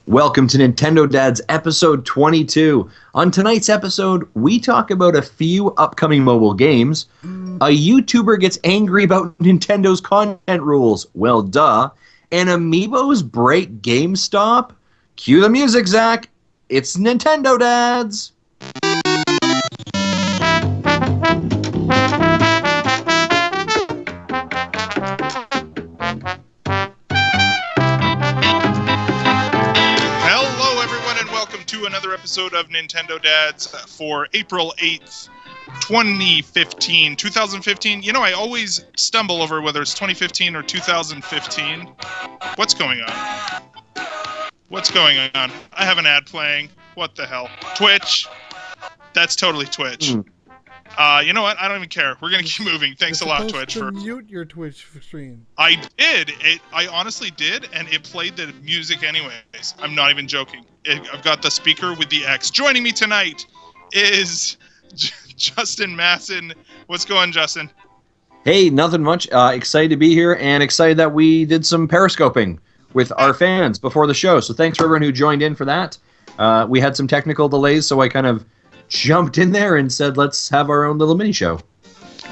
Welcome to Nintendo Dads episode 22. On tonight's episode, we talk about a few upcoming mobile games. A YouTuber gets angry about Nintendo's content rules. Well, duh. And Amiibos break GameStop? Cue the music, Zach. It's Nintendo Dads. Another episode of Nintendo Dads for April 8th, 2015. You know, I always stumble over whether it's 2015 or 2015. What's going on? I have an ad playing. What the hell? Twitch. That's totally Twitch. You know what? I don't even care. We're going to keep moving. Thanks a lot, Twitch. For mute your Twitch stream. I did. I honestly did, and it played the music anyways. I'm not even joking. I've got the speaker with the X. Joining me tonight is Justin Masson. What's going, Justin? Hey, nothing much. Excited to be here and excited that we did some periscoping with our fans before the show. So thanks for everyone who joined in for that. We had some technical delays, so I kind of jumped in there and said, let's have our own little mini show.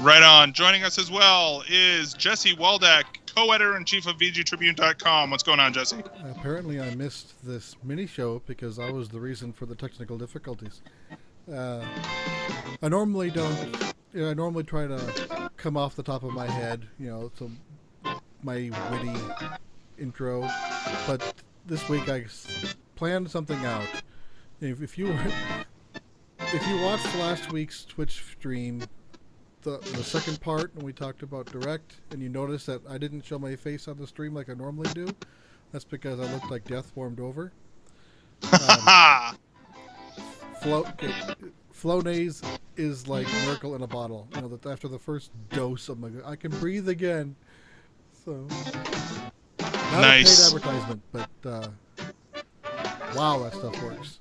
Right on. Joining us as well is Jesse Waldeck, co-editor-in-chief of VGTribune.com. What's going on, Jesse? Apparently I missed this mini show because I was the reason for the technical difficulties. I normally don't. I normally try to come off the top of my head, so my witty intro. But this week I planned something out. If you watched last week's Twitch stream, the second part, when we talked about Direct, and you noticed that I didn't show my face on the stream like I normally do, that's because I looked like death warmed over. Flonase is like miracle in a bottle. That after the first dose, I'm like, I can breathe again. So, not nice. a paid advertisement, but wow, that stuff works.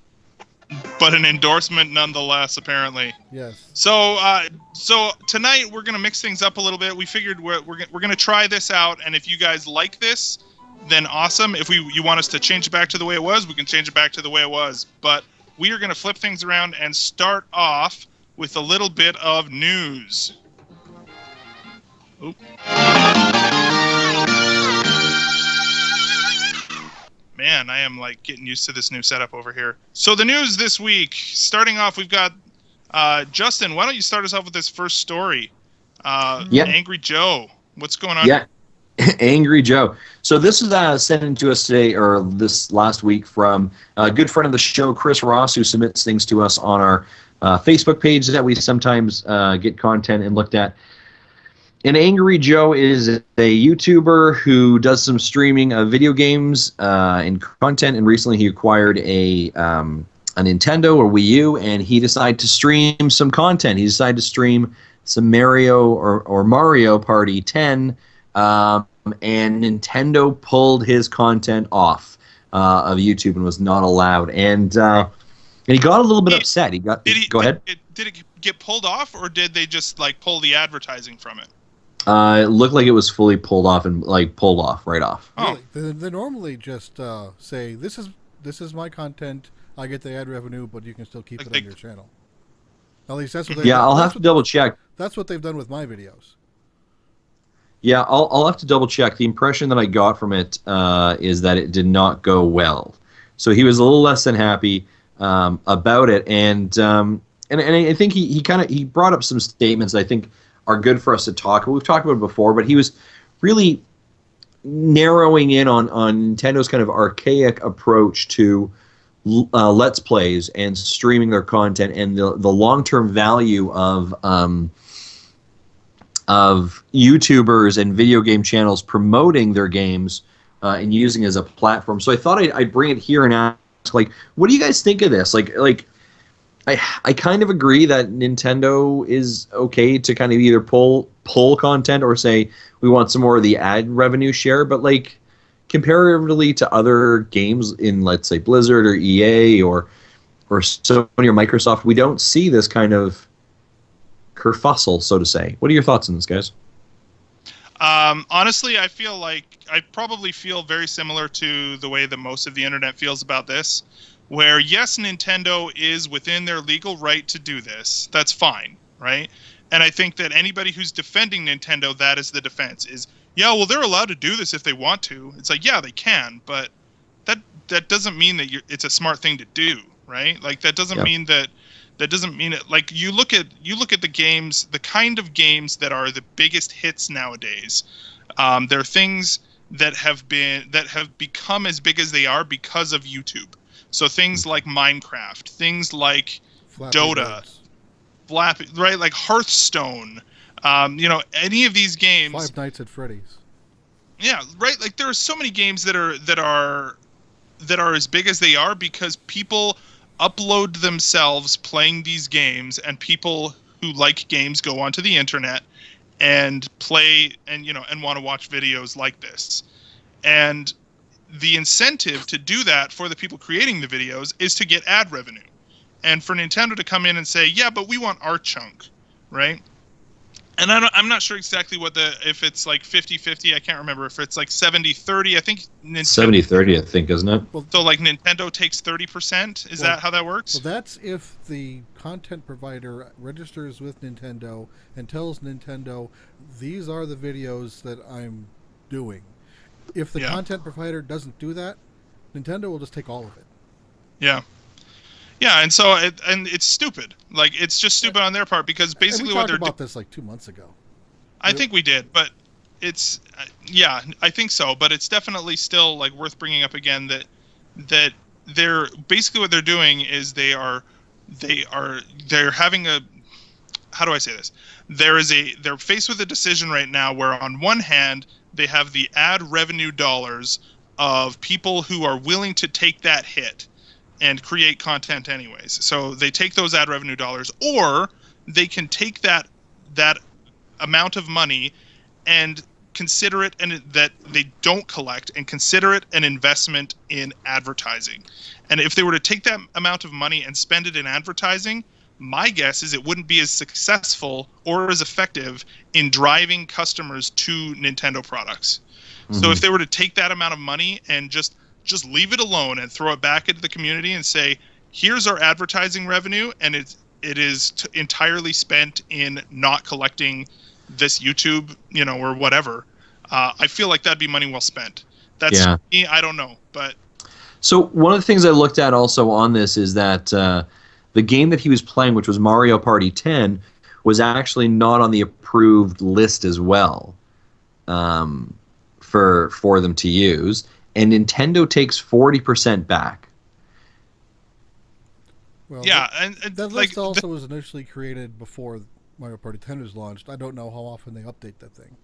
But an endorsement nonetheless, apparently. Yes. So tonight we're gonna mix things up a little bit. We figured we're gonna try this out, and if you guys like this, then awesome. If you want us to change it back to the way it was, we can change it back to the way it was. But we are gonna flip things around and start off with a little bit of news. Oop. Man, I am like getting used to this new setup over here. So the news this week, starting off, we've got Justin. Why don't you start us off with this first story? Angry Joe. What's going on? Yeah, Angry Joe. So this is sent in to us today, or this last week, from a good friend of the show, Chris Ross, who submits things to us on our Facebook page that we sometimes get content and looked at. And Angry Joe is a YouTuber who does some streaming of video games and content, and recently he acquired a Nintendo or Wii U, and he decided to stream some content. He decided to stream some Mario or Mario Party 10, and Nintendo pulled his content off of YouTube and was not allowed. And he got a little bit upset. Go ahead. Did it get pulled off, or did they just like pull the advertising from it? It looked like it was fully pulled off and pulled off right off. Oh. Really? They normally just say, this is my content, I get the ad revenue, but you can still keep it on your channel. At least that's what they've done. I'll have to double check. That's what they've done with my videos. Yeah, I'll have to double check. The impression that I got from it is that it did not go well. So he was a little less than happy about it, and I think he brought up some statements that I think are good for us to talk about. We've talked about it before, but he was really narrowing in on Nintendo's kind of archaic approach to Let's Plays and streaming their content, and the long-term value of YouTubers and video game channels promoting their games and using it as a platform. So I thought I'd bring it here and ask, what do you guys think of this? I kind of agree that Nintendo is okay to kind of either pull content or say we want some more of the ad revenue share, but comparatively to other games in, let's say, Blizzard or EA or Sony or Microsoft, we don't see this kind of kerfuffle, so to say. What are your thoughts on this, guys? Honestly, I probably feel very similar to the way that most of the internet feels about this, where yes, Nintendo is within their legal right to do this. That's fine, right? And I think that anybody who's defending Nintendo, that is the defense, is, yeah, well, they're allowed to do this if they want to. It's like, yeah, they can, but that doesn't mean that it's a smart thing to do, right? Like that doesn't mean that doesn't mean it. Like you look at the games, the kind of games that are the biggest hits nowadays. There are things that have become as big as they are because of YouTube. So things like Minecraft, things like Flappy Dota, Birds. right? Like Hearthstone. Any of these games. Five Nights at Freddy's. Yeah, right. Like there are so many games that are as big as they are because people upload themselves playing these games, and people who like games go onto the internet and play and want to watch videos like this. And the incentive to do that for the people creating the videos is to get ad revenue. And for Nintendo to come in and say, yeah, but we want our chunk, right? And I'm not sure exactly if it's like 50-50. I can't remember if it's like 70-30. I think 70-30, I think, isn't it? So like Nintendo takes 30%. Is that how that works? Well, that's if the content provider registers with Nintendo and tells Nintendo, these are the videos that I'm doing. If the content provider doesn't do that, Nintendo will just take all of it. Yeah. Yeah, and so it's stupid. Like it's just stupid on their part because basically what they're talked about this like 2 months ago. I think we did, but it's I think so, but it's definitely still like worth bringing up again that they're basically what they're doing is they're having a, how do I say this? They're faced with a decision right now where on one hand they have the ad revenue dollars of people who are willing to take that hit and create content anyways. So they take those ad revenue dollars, or they can take that amount of money and consider it, and that they don't collect, and consider it an investment in advertising. And if they were to take that amount of money and spend it in advertising, my guess is it wouldn't be as successful or as effective in driving customers to Nintendo products. Mm-hmm. So if they were to take that amount of money and just leave it alone and throw it back into the community and say, here's our advertising revenue, and it is entirely spent in not collecting this YouTube, or whatever. I feel like that'd be money well spent. That's me, I don't know, but. So one of the things I looked at also on this is that the game that he was playing, which was Mario Party 10, was actually not on the approved list as well for them to use. And Nintendo takes 40% back. Well, yeah, that list also was initially created before Mario Party 10 was launched. I don't know how often they update that thing.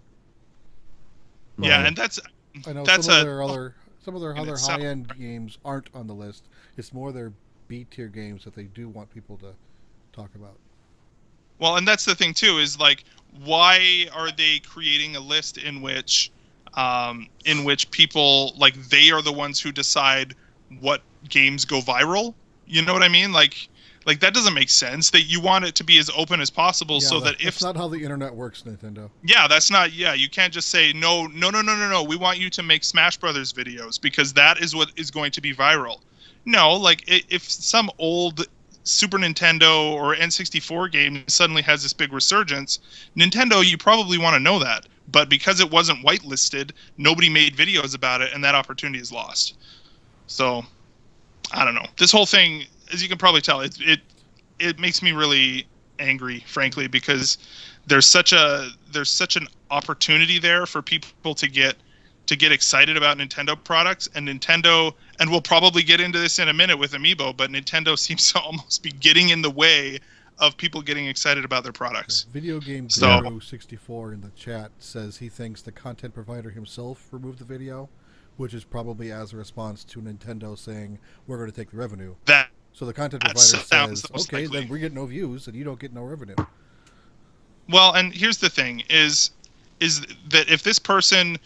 Yeah, and that's. I know that's some of their other high-end games aren't on the list. It's more their B-tier games that they do want people to talk about. Well, and that's the thing too, is like, why are they creating a list in which people, like, they are the ones who decide what games go viral? You know what I mean? Like that doesn't make sense. That you want it to be as open as possible, so that if that's not how the internet works, Nintendo. Yeah, that's not. Yeah, you can't just say no. We want you to make Smash Brothers videos because that is what is going to be viral. No, like if some old Super Nintendo or N64 game suddenly has this big resurgence, Nintendo, you probably want to know that. But because it wasn't whitelisted, nobody made videos about it, and that opportunity is lost. So, I don't know. This whole thing, as you can probably tell, it makes me really angry, frankly, because there's such an opportunity there for people to get excited about Nintendo products, and we'll probably get into this in a minute with Amiibo, but Nintendo seems to almost be getting in the way of people getting excited about their products. Video Game Guru 64 in the chat says he thinks the content provider himself removed the video, which is probably as a response to Nintendo saying, we're going to take the revenue. So the content provider says, okay, then we get no views and you don't get no revenue. Well, and here's the thing, is that if this person,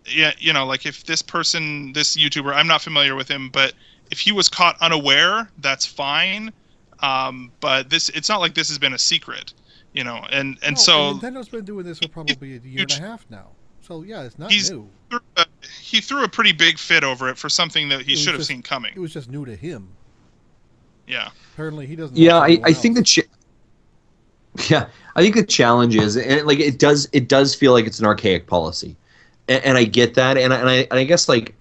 if this person, this YouTuber, I'm not familiar with him, but if he was caught unaware, that's fine. But it's not like this has been a secret, and so Nintendo's been doing this for probably a year and a half now. So yeah, it's not new. He threw a pretty big fit over it for something that he should have seen coming. It was just new to him. Yeah. Apparently, he doesn't. Yeah, I think yeah, I think the challenge is, and like it does feel like it's an archaic policy, and I get that, and I guess like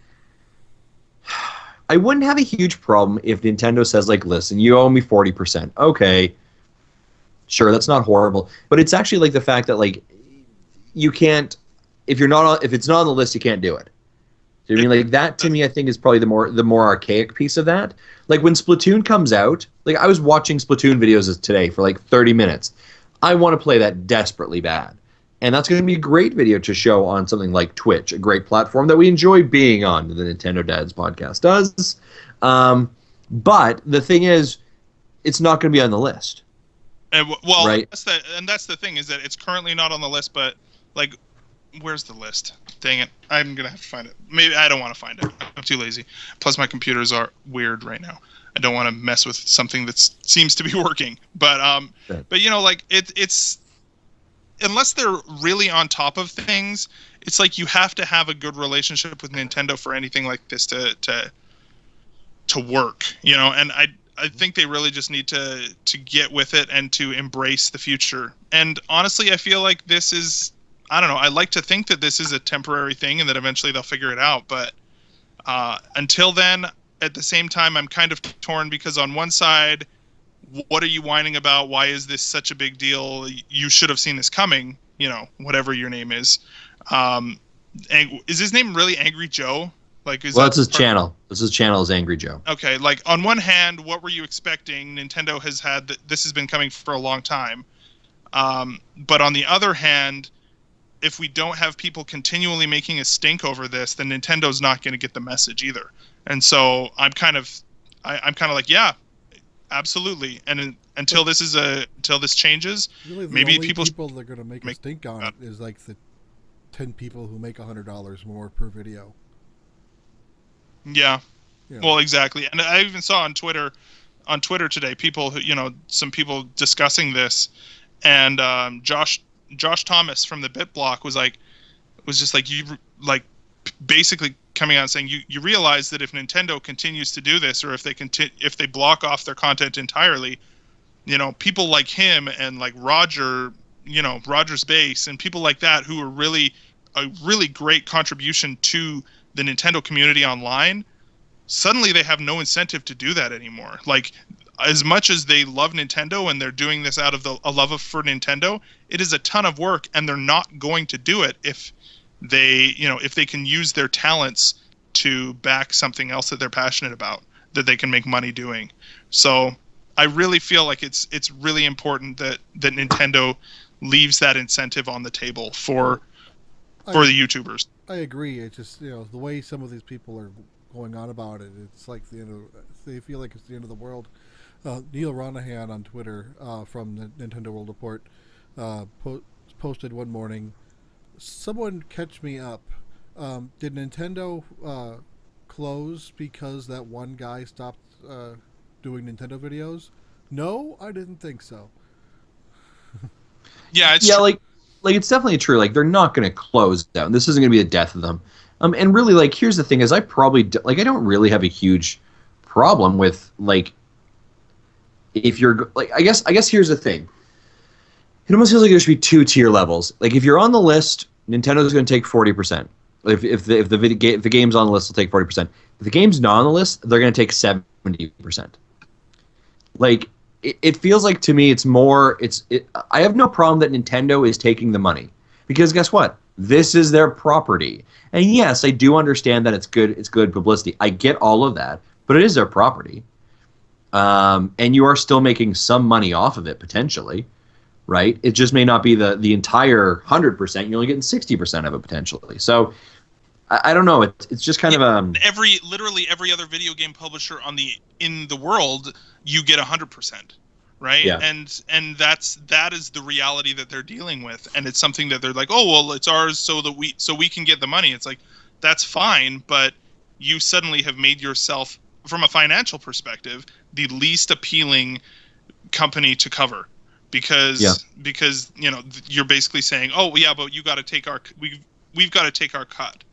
I wouldn't have a huge problem if Nintendo says like, listen, you owe me 40%. Okay, sure, that's not horrible, but it's actually like the fact that like you can't if it's not on the list, you can't do it. I mean, like that to me, I think is probably the more archaic piece of that. Like when Splatoon comes out, like I was watching Splatoon videos today for like 30 minutes. I want to play that desperately bad, and that's going to be a great video to show on something like Twitch, a great platform that we enjoy being on. The Nintendo Dads podcast does, but the thing is, it's not going to be on the list. And well, right? That's the thing is that it's currently not on the list, but like. Where's the list? Dang it. I'm going to have to find it. Maybe I don't want to find it. I'm too lazy. Plus, my computers are weird right now. I don't want to mess with something that seems to be working. But you know, like, it's... Unless they're really on top of things, it's like you have to have a good relationship with Nintendo for anything like this to work, you know? And I think they really just need to get with it and to embrace the future. And honestly, I feel like this is... I don't know. I like to think that this is a temporary thing and that eventually they'll figure it out. But until then, at the same time, I'm kind of torn because on one side, what are you whining about? Why is this such a big deal? You should have seen this coming, you know, whatever your name is. Is his name really Angry Joe? Like, that's his channel. His channel is Angry Joe. Okay. Like on one hand, what were you expecting? Nintendo has had this has been coming for a long time. But on the other hand, if we don't have people continually making a stink over this, then Nintendo's not going to get the message either. And so I'm kind of like, yeah, absolutely. And until this changes, really maybe people that are going to make a stink on it is like the 10 people who make $100 more per video. Yeah. Well, exactly. And I even saw on Twitter today, people who, you know, some people discussing this, and Josh Thomas from the BitBlock was just like, you like basically coming out and saying you realize that if Nintendo continues to do this, or if they block off their content entirely, you know, people like him and like Roger, you know, Roger's Base and people like that who are really a really great contribution to the Nintendo community online, suddenly they have no incentive to do that anymore. Like, as much as they love Nintendo and they're doing this out of a love for Nintendo, it is a ton of work, and they're not going to do it if they can use their talents to back something else that they're passionate about, that they can make money doing. So I really feel like it's really important that Nintendo leaves that incentive on the table for the YouTubers. I agree. It's just, you know, the way some of these people are going on about it, it's like they feel like it's the end of the world. Neil Ronahan on Twitter from the Nintendo World Report posted one morning, "Someone catch me up. Did Nintendo close because that one guy stopped doing Nintendo videos? No, I didn't think so." Yeah, like it's definitely true. Like, they're not going to close down. This isn't going to be the death of them. And really, like, here's the thing: is I don't really have a huge problem with like. If you're like, I guess here's the thing. It almost feels like there should be 2 tier levels. Like, if you're on the list, Nintendo's going to take 40%. If the game's on the list, they'll take 40%. If the game's not on the list, they're going to take 70%. Like, it feels like to me, it's more. I have no problem that Nintendo is taking the money, because guess what? This is their property, and yes, I do understand that it's good. It's good publicity. I get all of that, but it is their property. And you are still making some money off of it, potentially, right? It just may not be the entire 100%. You're only getting 60% of it, potentially. So, I don't know. It's just kind of literally every other video game publisher in the world, you get 100%, right? Yeah. And that is the reality that they're dealing with, and it's something that they're like, oh well, it's ours so we can get the money. It's like, that's fine, but you suddenly have made yourself, from a financial perspective, the least appealing company to cover, because you know, you're basically saying, oh yeah, but you got to take we've got to take our cut,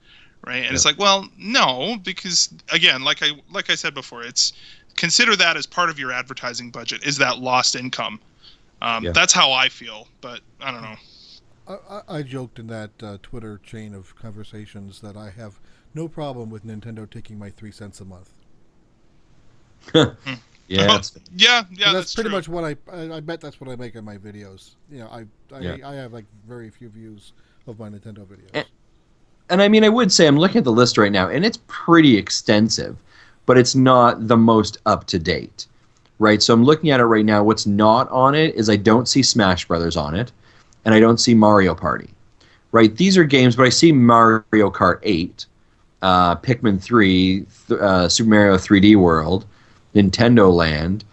right? And it's like, well, no, because again, like I said before, it's consider that as part of your advertising budget is that lost income. That's how I feel, but I don't know. I joked in that Twitter chain of conversations that I have no problem with Nintendo taking my 3 cents a month. Yeah, That's pretty much what I bet that's what I make on my videos. You know, I have like very few views of my Nintendo videos. And I mean, I would say I'm looking at the list right now, and it's pretty extensive, but it's not the most up to date, right? So I'm looking at it right now. What's not on it is I don't see Smash Brothers on it, and I don't see Mario Party, right? These are games, but I see Mario Kart 8, Pikmin 3, Super Mario 3D World, Nintendo Land.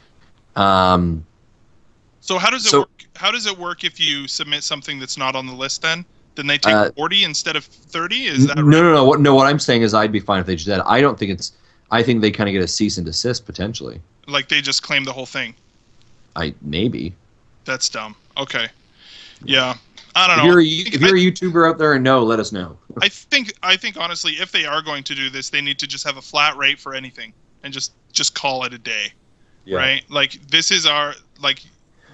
So how does it work? How does it work if you submit something that's not on the list? Then they take 40 instead of 30. Is that right? No. What I'm saying is I'd be fine if they just did. I don't think it's. I think they kind of get a cease and desist potentially. Like they just claim the whole thing. Maybe. That's dumb. Okay. Yeah. I don't know. If you're a YouTuber out there and know, let us know. I think honestly, if they are going to do this, they need to just have a flat rate for anything and just call it a day. Yeah. Right? Like this is our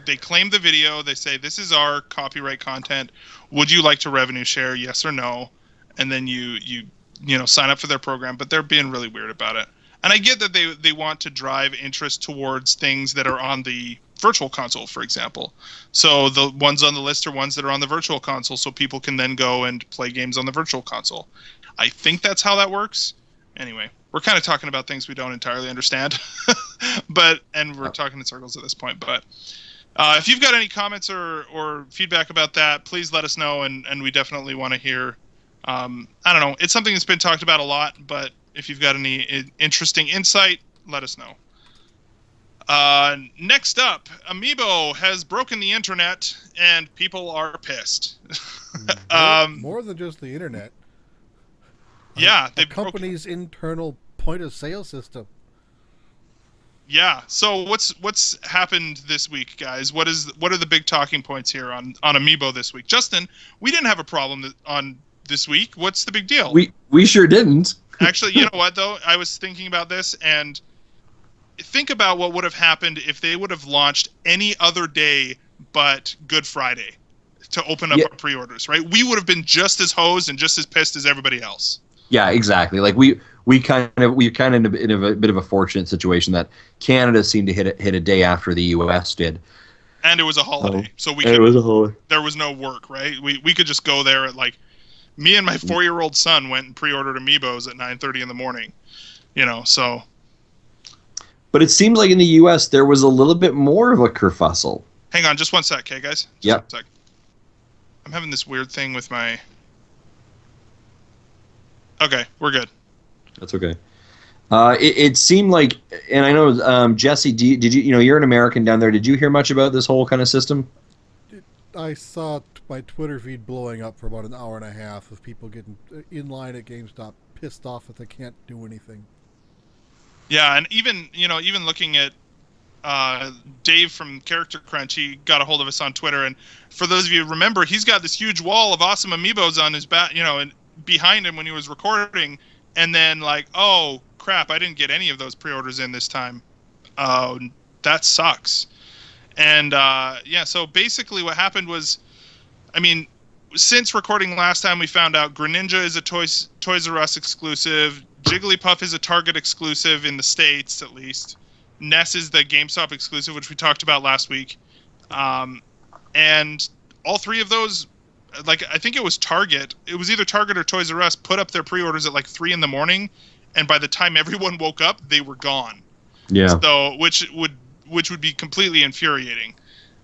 they claim the video, they say this is our copyright content. Would you like to revenue share? Yes or no? And then you sign up for their program, but they're being really weird about it. And I get that they want to drive interest towards things that are on the virtual console, for example. So the ones on the list are ones that are on the virtual console, so people can then go and play games on the virtual console. I think that's how that works. Anyway, we're kind of talking about things we don't entirely understand, and we're talking in circles at this point. But if you've got any comments or feedback about that, please let us know, and we definitely want to hear. I don't know. It's something that's been talked about a lot, but if you've got any interesting insight, let us know. Next up, Amiibo has broken the internet, and people are pissed. More than just the internet. Yeah, the company's internal point-of-sale system. Yeah. So what's happened this week, guys? What are the big talking points here on Amiibo this week? Justin, we didn't have a problem on this week. What's the big deal? We sure didn't. Actually, you know what though? I was thinking about this, and think about what would have happened if they would have launched any other day but Good Friday to open up our pre-orders, right? We would have been just as hosed and just as pissed as everybody else. Yeah, exactly. Like we kind of in a bit of a fortunate situation that Canada seemed to hit a day after the US did. And it was a holiday. So it was a holiday. There was no work, right? We could just go there at me and my 4-year-old son went and pre-ordered Amiibos at 9:30 in the morning. So. But it seems like in the U.S. there was a little bit more of a kerfuffle. Hang on, just one sec, okay, guys? Yeah. I'm having this weird thing with my. Okay, we're good. That's okay. It seemed like, and I know Jesse, did you you're an American down there? Did you hear much about this whole kind of system? I saw my Twitter feed blowing up for about an hour and a half of people getting in line at GameStop, pissed off that they can't do anything. Yeah, and even looking at Dave from Character Crunch, he got a hold of us on Twitter, and for those of you who remember, he's got this huge wall of awesome Amiibos on his back, and behind him when he was recording, and then oh crap, I didn't get any of those pre-orders in this time. That sucks. And so basically what happened was, since recording last time, we found out Greninja is a Toys R Us exclusive. Jigglypuff is a Target exclusive in the States, at least. Ness is the GameStop exclusive, which we talked about last week. And all three of those, I think it was Target. It was either Target or Toys R Us put up their pre-orders at 3 in the morning, and by the time everyone woke up, they were gone. Yeah. So, which would be completely infuriating.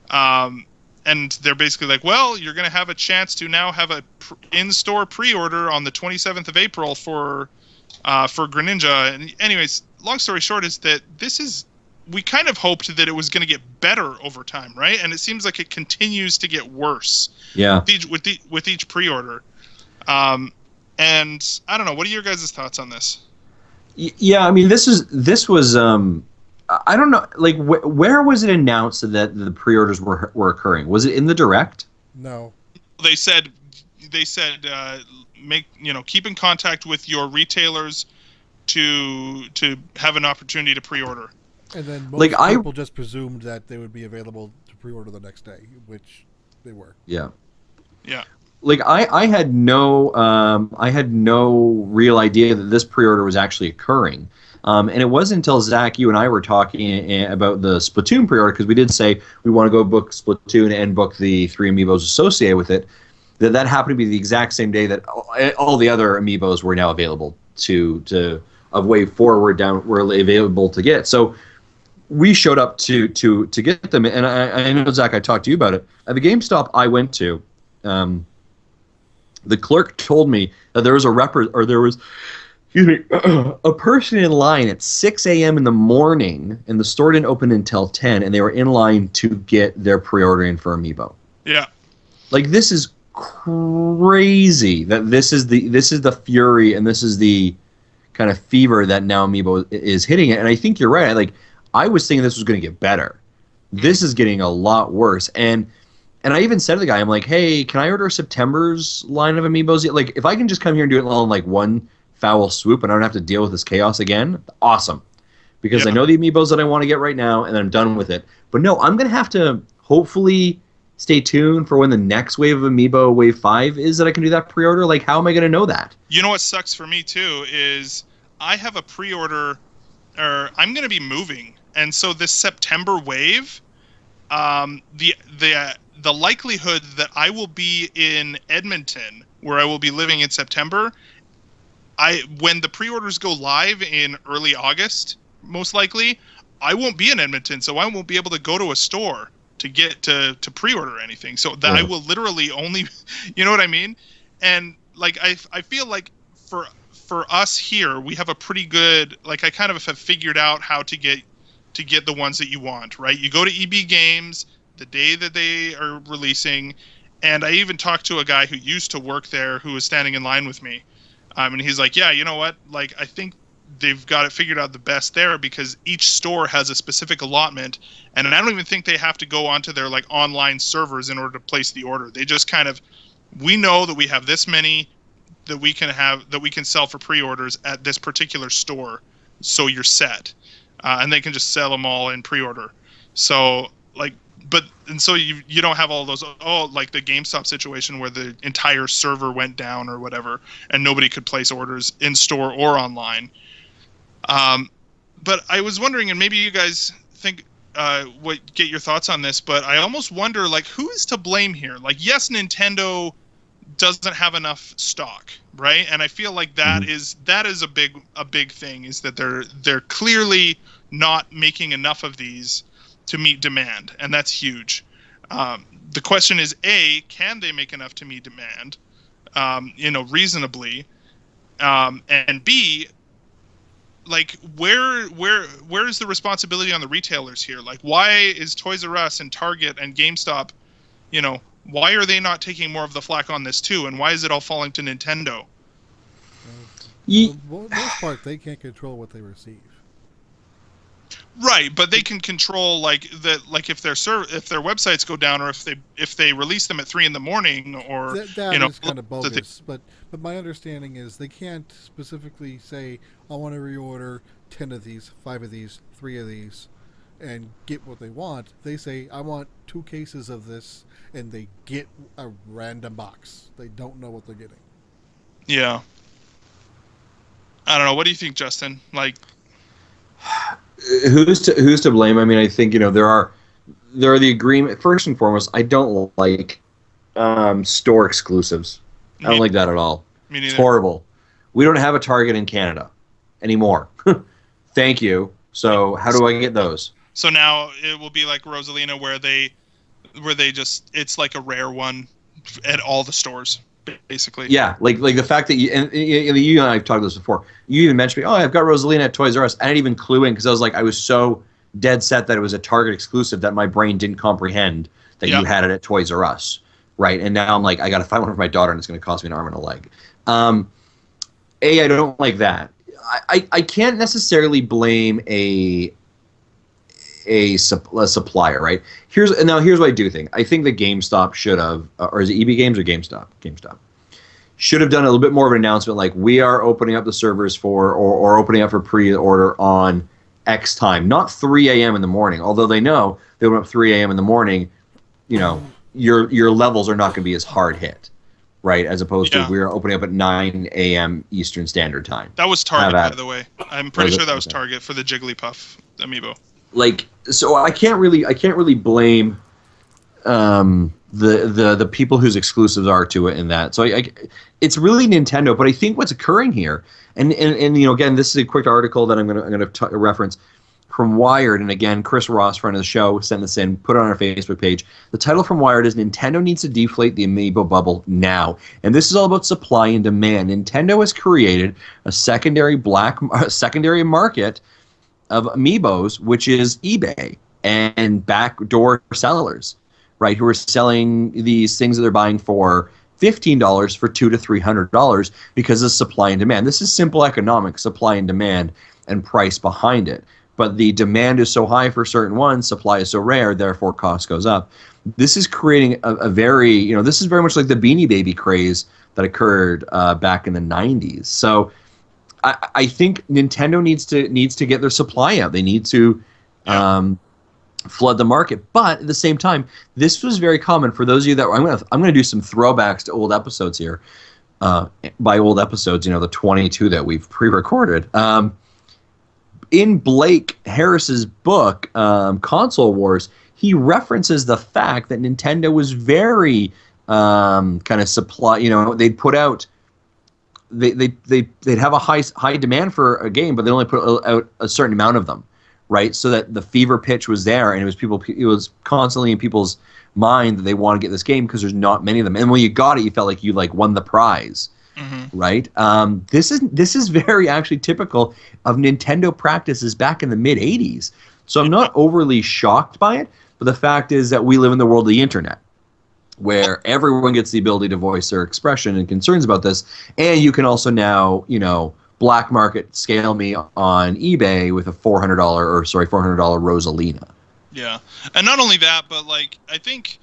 And they're basically well, you're going to have a chance to now have a in-store pre-order on the 27th of April for Greninja. And anyways, long story short is that we kind of hoped that it was going to get better over time, right? And it seems like it continues to get worse. Yeah. With each pre-order. And I don't know. What are your guys' thoughts on this? Yeah, this was I don't know, where was it announced that the pre-orders were occurring? Was it in the Direct? No. They said they said keep in contact with your retailers to have an opportunity to pre-order. And then most people just presumed that they would be available to pre-order the next day, which they were. Yeah. Yeah. Like I had no real idea that this pre-order was actually occurring. And it wasn't until Zach, you and I were talking about the Splatoon pre-order, because we did say we want to go book Splatoon and book the 3 amiibos associated with it, that happened to be the exact same day that all the other amiibos were now available to of way forward down were available to get. So we showed up to get them, and I know, Zach, I talked to you about it. At the GameStop I went to, the clerk told me that there was a person in line at 6 a.m. in the morning, and the store didn't open until 10, and they were in line to get their pre-order in for Amiibo. Yeah. Like, this is crazy that this is the fury, and this is the kind of fever that now Amiibo is hitting it. And I think you're right. Like, I was thinking this was going to get better. This is getting a lot worse. And I even said to the guy, I'm like, hey, can I order September's line of Amiibos? Like, if I can just come here and do it all in like one foul swoop and I don't have to deal with this chaos again, awesome. Because I know the Amiibos that I want to get right now, and I'm done with it. But no, I'm going to have to hopefully stay tuned for when the next wave of Amiibo, Wave 5, is that I can do that pre-order. Like, how am I going to know that? You know what sucks for me, too, is I have a pre-order, or I'm going to be moving. And so this September wave, the likelihood that I will be in Edmonton, where I will be living in September, when the pre-orders go live in early August, most likely, I won't be in Edmonton, so I won't be able to go to a store to get to pre-order anything. So that I will literally only, you know what I mean? And like I feel like for us here, we have a pretty good, like, I kind of have figured out how to get the ones that you want, right? You go to EB Games the day that they are releasing, and I even talked to a guy who used to work there who was standing in line with me, and he's like, yeah, you know what? Like, I think they've got it figured out the best there, because each store has a specific allotment, and I don't even think they have to go onto their like online servers in order to place the order. They just kind of, we know that we have this many that we can sell for pre-orders at this particular store, so you're set, and they can just sell them all in pre-order. So like, and so you don't have all those, like the GameStop situation where the entire server went down or whatever, and nobody could place orders in store or online. But I was wondering, and maybe you guys think, get your thoughts on this, but I almost wonder, like, who is to blame here? Like, yes, Nintendo doesn't have enough stock, right? And I feel like that is a big thing, is that they're clearly not making enough of these to meet demand, and that's huge. The question is, A, can they make enough to meet demand, reasonably, and B, like, where is the responsibility on the retailers here? Like, why is Toys R Us and Target and GameStop, why are they not taking more of the flack on this too? And why is it all falling to Nintendo? For the most part, they can't control what they receive. Right, but they can control like if their websites go down, or if they release them at 3 a.m, or that is kind of bogus. But my understanding is they can't specifically say, I want to reorder 10 of these, 5 of these, 3 of these, and get what they want. They say, I want 2 cases of this, and they get a random box. They don't know what they're getting. Yeah. I don't know. What do you think, Justin? Like, who's to blame? I mean, I think there are the agreement. First and foremost, I don't like store exclusives. I don't like that at all. Me neither. It's horrible. We don't have a Target in Canada anymore. Thank you. So how do I get those? So now it will be like Rosalina, where they just, it's like a rare one at all the stores, basically. Yeah, like the fact that you and I have talked about this before. You even mentioned me, I've got Rosalina at Toys R Us. I didn't even clue in, because I was so dead set that it was a Target exclusive that my brain didn't comprehend that you had it at Toys R Us, right? And now I'm like, I got to find one for my daughter, and it's going to cost me an arm and a leg. I don't like that. I can't necessarily blame a supplier, right? Here's what I do think. I think that GameStop should have, or is it EB Games or GameStop? GameStop. should have done a little bit more of an announcement, like we are opening up the servers for or opening up for pre-order on X time, not 3 a.m. in the morning. Although they know they open up 3 a.m. in the morning, you know, your levels are not going to be as hard hit, right? As opposed to we're opening up at 9 a.m. Eastern Standard Time. That was Target, by the way. I'm pretty sure that was Target for the Jigglypuff amiibo. Like, so I can't really blame the people whose exclusives are to it in that. So it's really Nintendo, but I think what's occurring here, and you know, again, this is a quick article that I'm gonna reference from Wired, and again, Chris Ross, friend of the show, sent this in, put it on our Facebook page. The title from Wired is Nintendo needs to deflate the amiibo bubble now, and this is all about supply and demand. Nintendo has created a secondary market of amiibos, which is eBay and backdoor sellers, right, who are selling these things that they're buying for $15 for $200 to $300 because of supply and demand. This is simple economics, supply and demand, and price behind it. But the demand is so high for certain ones, supply is so rare, therefore cost goes up. This is creating a very, you know, this is very much like the Beanie Baby craze that occurred back in the 90s. So I think Nintendo needs to get their supply out. They need to flood the market. But at the same time, this was very common for those of you that I'm gonna do some throwbacks to old episodes here. By old episodes, you know, the 22 that we've pre-recorded. In Blake Harris's book, Console Wars, he references the fact that Nintendo was very kind of supply. You know, they'd put out, they'd have a high demand for a game, but they only put out a certain amount of them, right? So that the fever pitch was there, and it was constantly in people's mind that they want to get this game because there's not many of them. And when you got it, you felt like you won the prize. Mm-hmm. Right. This is very actually typical of Nintendo practices back in the mid '80s. So I'm not overly shocked by it, but the fact is that we live in the world of the internet, where everyone gets the ability to voice their expression and concerns about this, and you can also now, you know, black market scale me on eBay with a $400 Rosalina. Yeah, and not only that, but I think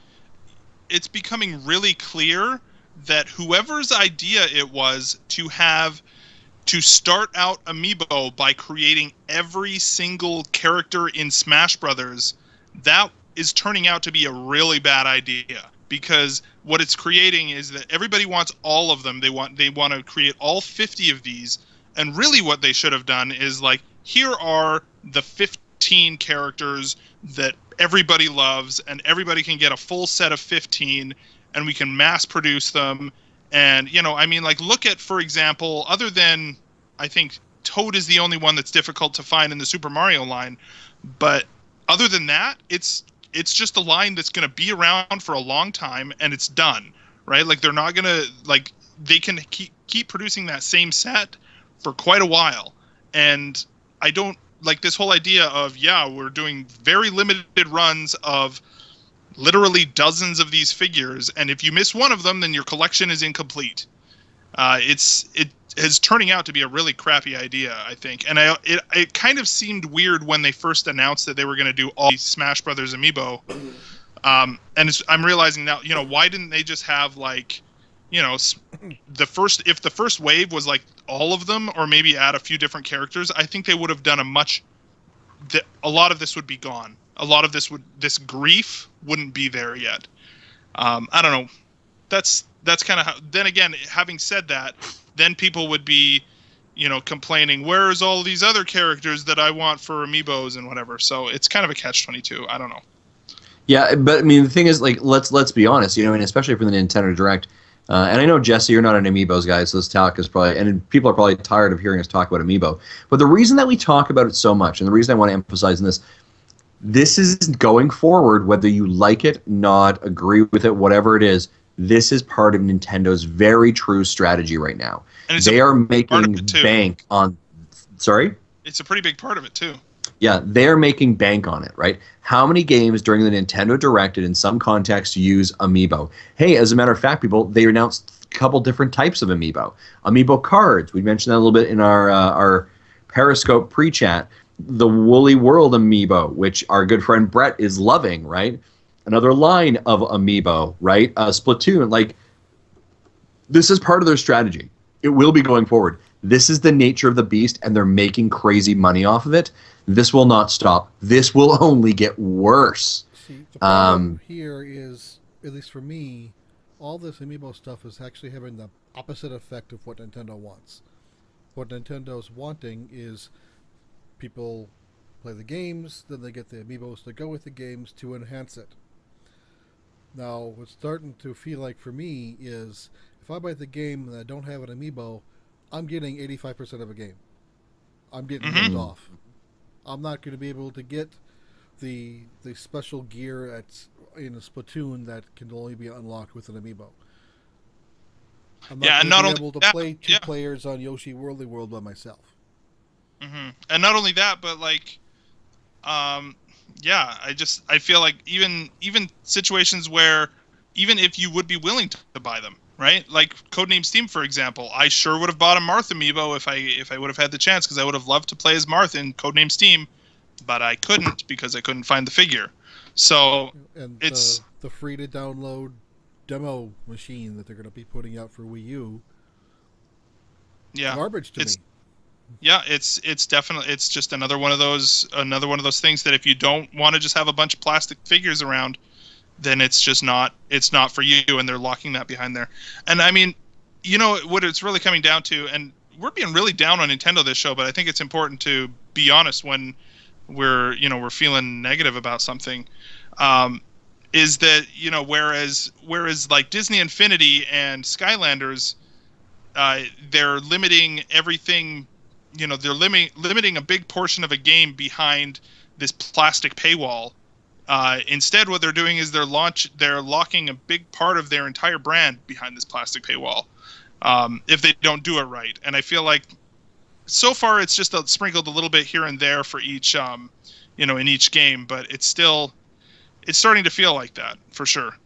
it's becoming really clear that whoever's idea it was to start out Amiibo by creating every single character in Smash Brothers, that is turning out to be a really bad idea, because what it's creating is that everybody wants all of them. They want to create all 50 of these, and really what they should have done is here are the 15 characters that everybody loves, and everybody can get a full set of 15, and we can mass produce them. And, you know, I mean, look at, for example, other than, I think Toad is the only one that's difficult to find in the Super Mario line, but other than that, it's just a line that's going to be around for a long time, and it's done, right? They're not going to, they can keep producing that same set for quite a while. And I don't like this whole idea of, we're doing very limited runs of literally dozens of these figures, and if you miss one of them, then your collection is incomplete. It is turning out to be a really crappy idea, I think. And it kind of seemed weird when they first announced that they were going to do all these Smash Brothers Amiibo. And I'm realizing now, you know, why didn't they just have you know, if the first wave was all of them, or maybe add a few different characters, I think they would have done a lot of this would be gone. A lot of this grief wouldn't be there yet. I don't know. That's kind of how. Then again, having said that, then people would be, you know, complaining, where's all these other characters that I want for Amiibos and whatever. So it's kind of a catch-22. I don't know. Yeah, but I mean, the thing is, let's be honest, you know, and especially for the Nintendo Direct. And I know, Jesse, you're not an Amiibos guy, so this talk is probably, and people are probably tired of hearing us talk about Amiibo. But the reason that we talk about it so much, and the reason I want to emphasize this is going forward, whether you like it, not, agree with it, whatever it is, this is part of Nintendo's very true strategy right now. And they are making bank on... Sorry? It's a pretty big part of it, too. Yeah, they're making bank on it, right? How many games during the Nintendo Direct in some context use Amiibo? Hey, as a matter of fact, people, they announced a couple different types of Amiibo. Amiibo cards. We mentioned that a little bit in our Periscope pre-chat. The Woolly World Amiibo, which our good friend Brett is loving, right? Another line of Amiibo, right? Splatoon. This is part of their strategy. It will be going forward. This is the nature of the beast, and they're making crazy money off of it. This will not stop. This will only get worse. See, the problem here is, at least for me, all this amiibo stuff is actually having the opposite effect of what Nintendo wants. What Nintendo's wanting is people play the games, then they get the amiibos to go with the games to enhance it. Now, what's starting to feel like for me is, if I buy the game and I don't have an amiibo, I'm getting 85% of a game. I'm getting ripped off. I'm not going to be able to get the special gear in a Splatoon that can only be unlocked with an amiibo. I'm not going to be able to play two players on Yoshi Whirly World by myself. And not only that, but like, I feel like even situations where, even if you would be willing to buy them, right? Like Codename Steam, for example, I sure would have bought a Marth amiibo if I would have had the chance, because I would have loved to play as Marth in Codename Steam, but I couldn't because I couldn't find the figure. So and it's the free to download demo machine that they're going to be putting out for Wii U. Yeah, garbage to me. Yeah, it's definitely, it's just another one of those things that if you don't want to just have a bunch of plastic figures around, then it's not for you, and they're locking that behind there. And I mean, you know what it's really coming down to, and we're being really down on Nintendo this show, but I think it's important to be honest when we're feeling negative about something. Is that, whereas like Disney Infinity and Skylanders, they're limiting everything. They're limiting a big portion of a game behind this plastic paywall. Instead, what they're doing is they're locking a big part of their entire brand behind this plastic paywall. If they don't do it right, and I feel like so far it's just sprinkled a little bit here and there for each, in each game, but it's starting to feel like that for sure.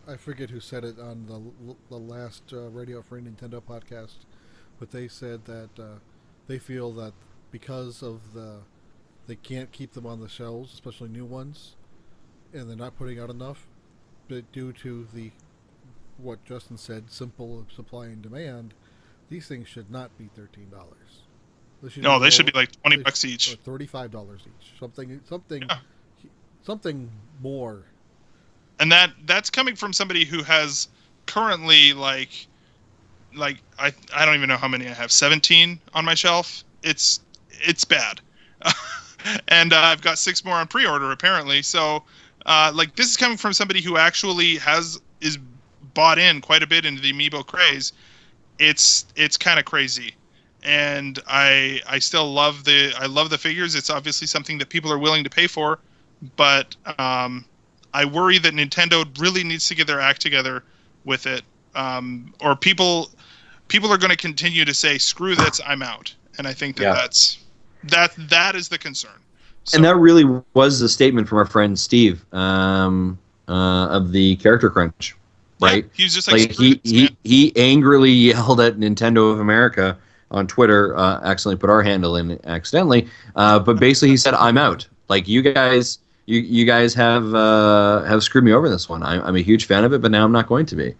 I forget who said it on the last Radio Free Nintendo podcast, but they said that they feel that because of they can't keep them on the shelves, especially new ones, and they're not putting out enough, but due to what Justin said, simple supply and demand, these things should not be $13. They should be like $20 each, or $35 each, something more. And that's coming from somebody who has currently like I don't even know how many I have, 17 on my shelf. It's bad. And I've got 6 more on pre-order apparently. So this is coming from somebody who actually is bought in quite a bit into the amiibo craze. It's kind of crazy. And I still love the figures. It's obviously something that people are willing to pay for, but I worry that Nintendo really needs to get their act together with it, or people are going to continue to say, "Screw this, I'm out." And I think that is the concern. So, and that really was the statement from our friend Steve of the Character Crunch, right? Yeah, he's just like he angrily yelled at Nintendo of America on Twitter, accidentally put our handle in accidentally, but basically he said, "I'm out. Like you guys have screwed me over this one. I'm a huge fan of it, but now I'm not going to be."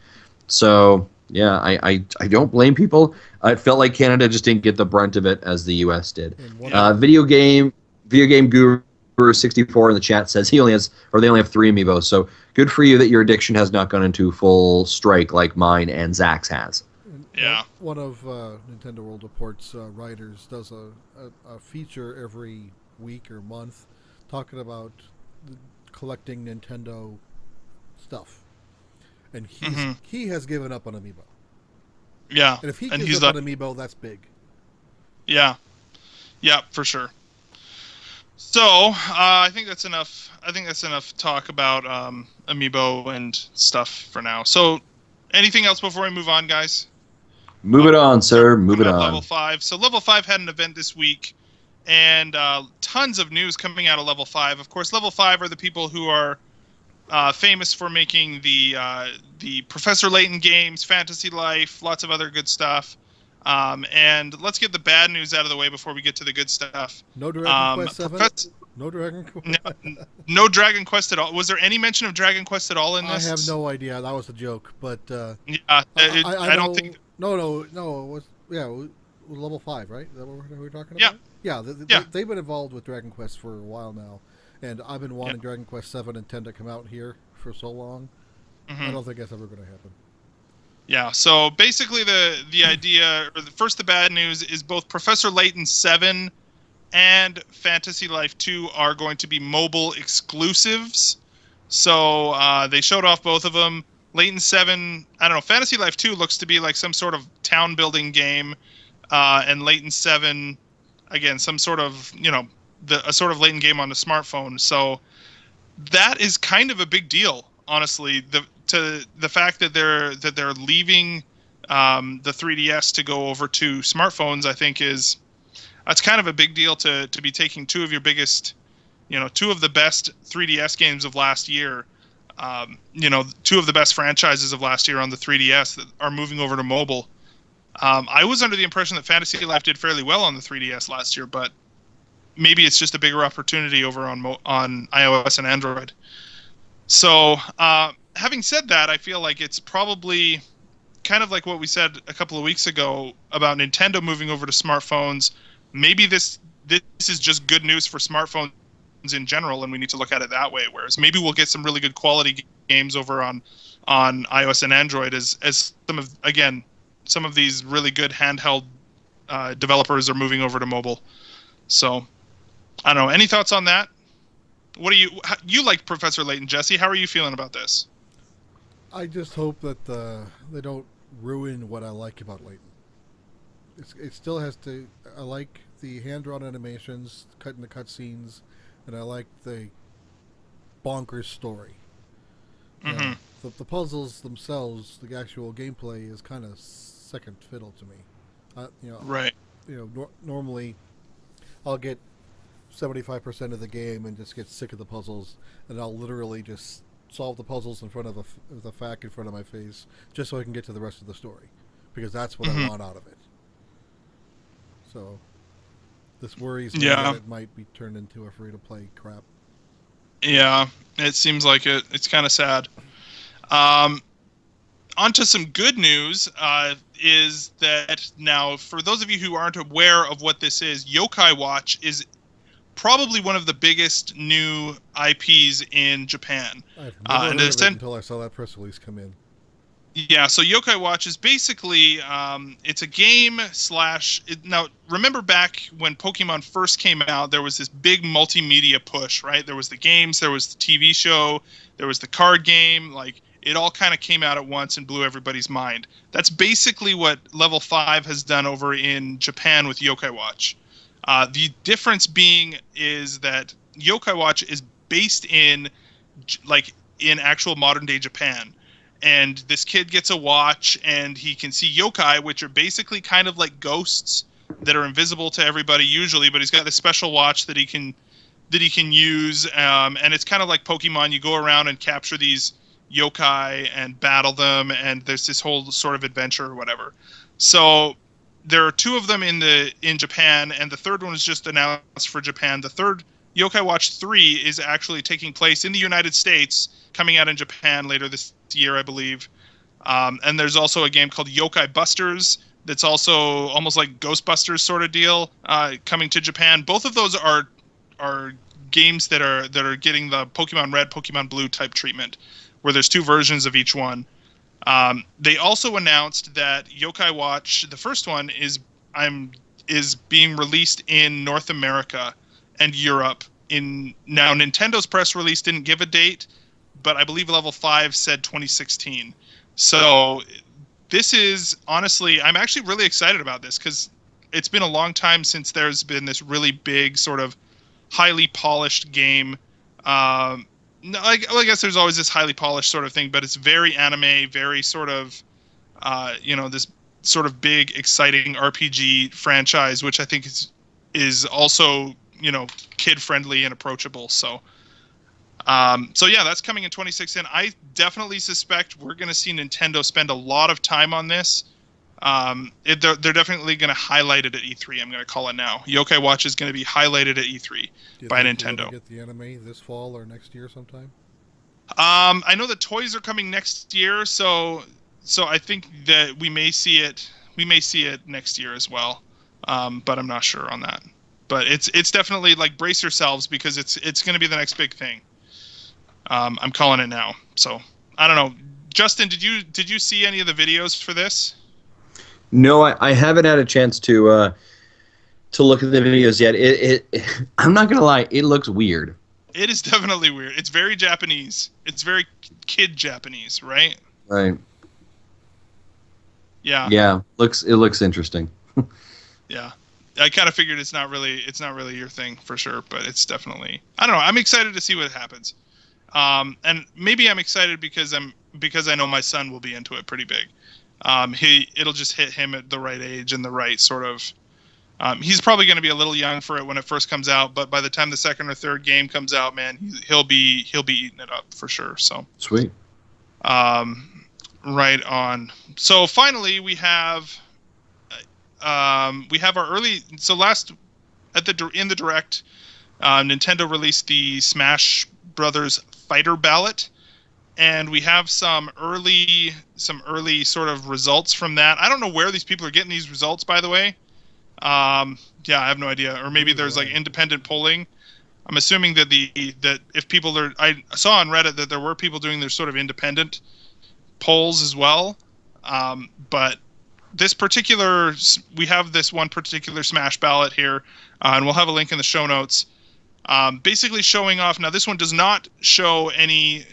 So yeah, I don't blame people. It felt like Canada just didn't get the brunt of it as the U.S. did. Video game Guru 64 in the chat says they only have 3 amiibos. So good for you that your addiction has not gone into full strike like mine and Zach's has. Yeah. One of Nintendo World Report's writers does a feature every week or month talking about collecting Nintendo stuff, and he has given up on amiibo. Yeah, and if he gives up on amiibo, that's big. Yeah, for sure. So I think that's enough. Talk about amiibo and stuff for now. So anything else before we move on, guys? Move it on, sir. Move it on. Level 5. So Level 5 had an event this week, and tons of news coming out of Level 5. Of course, Level 5 are the people who are famous for making the Professor Layton games, Fantasy Life, lots of other good stuff. And let's get the bad news out of the way before we get to the good stuff. No Dragon Quest 7. No Dragon Quest. No Dragon Quest at all. Was there any mention of Dragon Quest at all in this? I have no idea. That was a joke, but Yeah, I I know, don't think. No. It was it was level 5, right? Is that what we're talking Yeah. about? Yeah. Yeah. They've been involved with Dragon Quest for a while now, and I've been wanting Dragon Quest 7 and 10 to come out here for so long. Mm-hmm. I don't think that's ever going to happen. Yeah. So basically, the idea, or the bad news is both Professor Layton 7 and Fantasy Life 2 are going to be mobile exclusives. So they showed off both of them. Layton 7, I don't know. Fantasy Life 2 looks to be like some sort of town building game, and Layton 7, again, some sort of a sort of Layton game on the smartphone. So that is kind of a big deal, honestly. The fact that they're leaving the 3DS to go over to smartphones, I think that's kind of a big deal to be taking two of your biggest, two of the best 3DS games of last year, two of the best franchises of last year on the 3DS that are moving over to mobile. I was under the impression that Fantasy Life did fairly well on the 3DS last year, but maybe it's just a bigger opportunity over on iOS and Android. So, having said that, I feel like it's probably kind of like what we said a couple of weeks ago about Nintendo moving over to smartphones. Maybe this is just good news for smartphones in general, and we need to look at it that way. Whereas maybe we'll get some really good quality games over on iOS and Android as some of these really good handheld developers are moving over to mobile. So I don't know. Any thoughts on that? What do you like Professor Layton, Jesse? How are you feeling about this? I just hope that they don't ruin what I like about Layton. It still has to. I like the hand-drawn animations, cutting the cutscenes, and I like the bonkers story. Mm-hmm. The puzzles themselves, the actual gameplay, is kind of second fiddle to me. Right. Normally, I'll get 75% of the game and just get sick of the puzzles, and I'll literally just solve the puzzles in front of the fact in front of my face, just so I can get to the rest of the story, because that's what I want out of it. So, this worries me that it might be turned into a free-to-play crap. Yeah, it seems like it. It's kind of sad. On to some good news is that now, for those of you who aren't aware of what this is, Yokai Watch is probably one of the biggest new IPs in Japan. I've never heard of it until I saw that press release come in. Yeah, so Yokai Watch is basically, it's a game now, remember back when Pokemon first came out, there was this big multimedia push, right? There was the games, there was the TV show, there was the card game, like, it all kind of came out at once and blew everybody's mind. That's basically what Level 5 has done over in Japan with Yokai Watch. The difference being is that Yokai Watch is based in actual modern day Japan. And this kid gets a watch, and he can see yokai, which are basically kind of like ghosts that are invisible to everybody usually. But he's got this special watch that he can use, and it's kind of like Pokemon. You go around and capture these yokai and battle them, and there's this whole sort of adventure or whatever. So there are two of them in Japan, and the third one is just announced for Japan. The third, Yokai Watch 3, is actually taking place in the United States, coming out in Japan later this year, I believe. And there's also a game called Yokai Busters that's also almost like Ghostbusters sort of deal, coming to Japan. Both of those are games that are getting the Pokemon Red, Pokemon Blue type treatment, where there's two versions of each one. They also announced that Yokai Watch, the first one, is being released in North America and Europe. Now, Nintendo's press release didn't give a date, but I believe Level 5 said 2016. So this is, honestly, I'm actually really excited about this, because it's been a long time since there's been this really big sort of highly polished game. I guess there's always this highly polished sort of thing, but it's very anime, very sort of, this sort of big, exciting RPG franchise, which I think is also, kid-friendly and approachable. So yeah, that's coming in 2016. I definitely suspect we're going to see Nintendo spend a lot of time on this, They're definitely going to highlight it at E3. I'm going to call it now. Yokai Watch is going to be highlighted at E3 by Nintendo. We'll get the anime this fall or next year sometime? I know the toys are coming next year, so I think that we may see it. We may see it next year as well, but I'm not sure on that. But it's definitely like brace yourselves because it's going to be the next big thing. I'm calling it now. So I don't know. Justin, did you see any of the videos for this? No, I haven't had a chance to look at the videos yet. I'm not gonna lie, it looks weird. It is definitely weird. It's very Japanese. It's very kid Japanese, right? Right. Yeah. Yeah. It looks interesting. Yeah. I kind of figured it's not really your thing for sure, but it's definitely, I don't know. I'm excited to see what happens. And maybe I'm excited because I know my son will be into it pretty big. It'll just hit him at the right age and the right sort of. He's probably going to be a little young for it when it first comes out, but by the time the second or third game comes out, man, he'll be eating it up for sure. So sweet. Right on. So finally, we have our early. So last in the direct, Nintendo released the Smash Brothers Fighter Ballot. And we have some early sort of results from that. I don't know where these people are getting these results, by the way. Yeah, I have no idea. Or maybe there's like independent polling. I'm assuming that if people are, I saw on Reddit that there were people doing their sort of independent polls as well. But we have this one particular Smash ballot here, and we'll have a link in the show notes. Basically showing off. Now, this one does not show any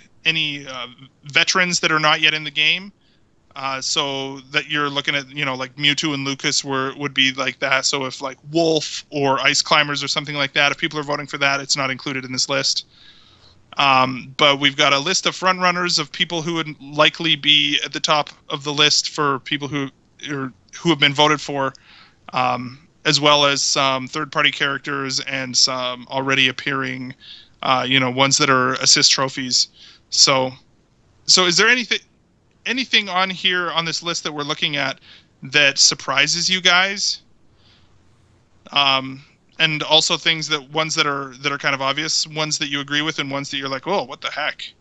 veterans that are not yet in the game. So that you're looking at, like Mewtwo and Lucas would be like that. So if like Wolf or Ice Climbers or something like that, if people are voting for that, it's not included in this list. But we've got a list of front runners of people who would likely be at the top of the list for people who have been voted for, as well as some third-party characters and some already appearing, ones that are assist trophies. So is there anything on here on this list that we're looking at that surprises you guys? And also ones that are kind of obvious, ones that you agree with, and ones that you're like, oh, what the heck?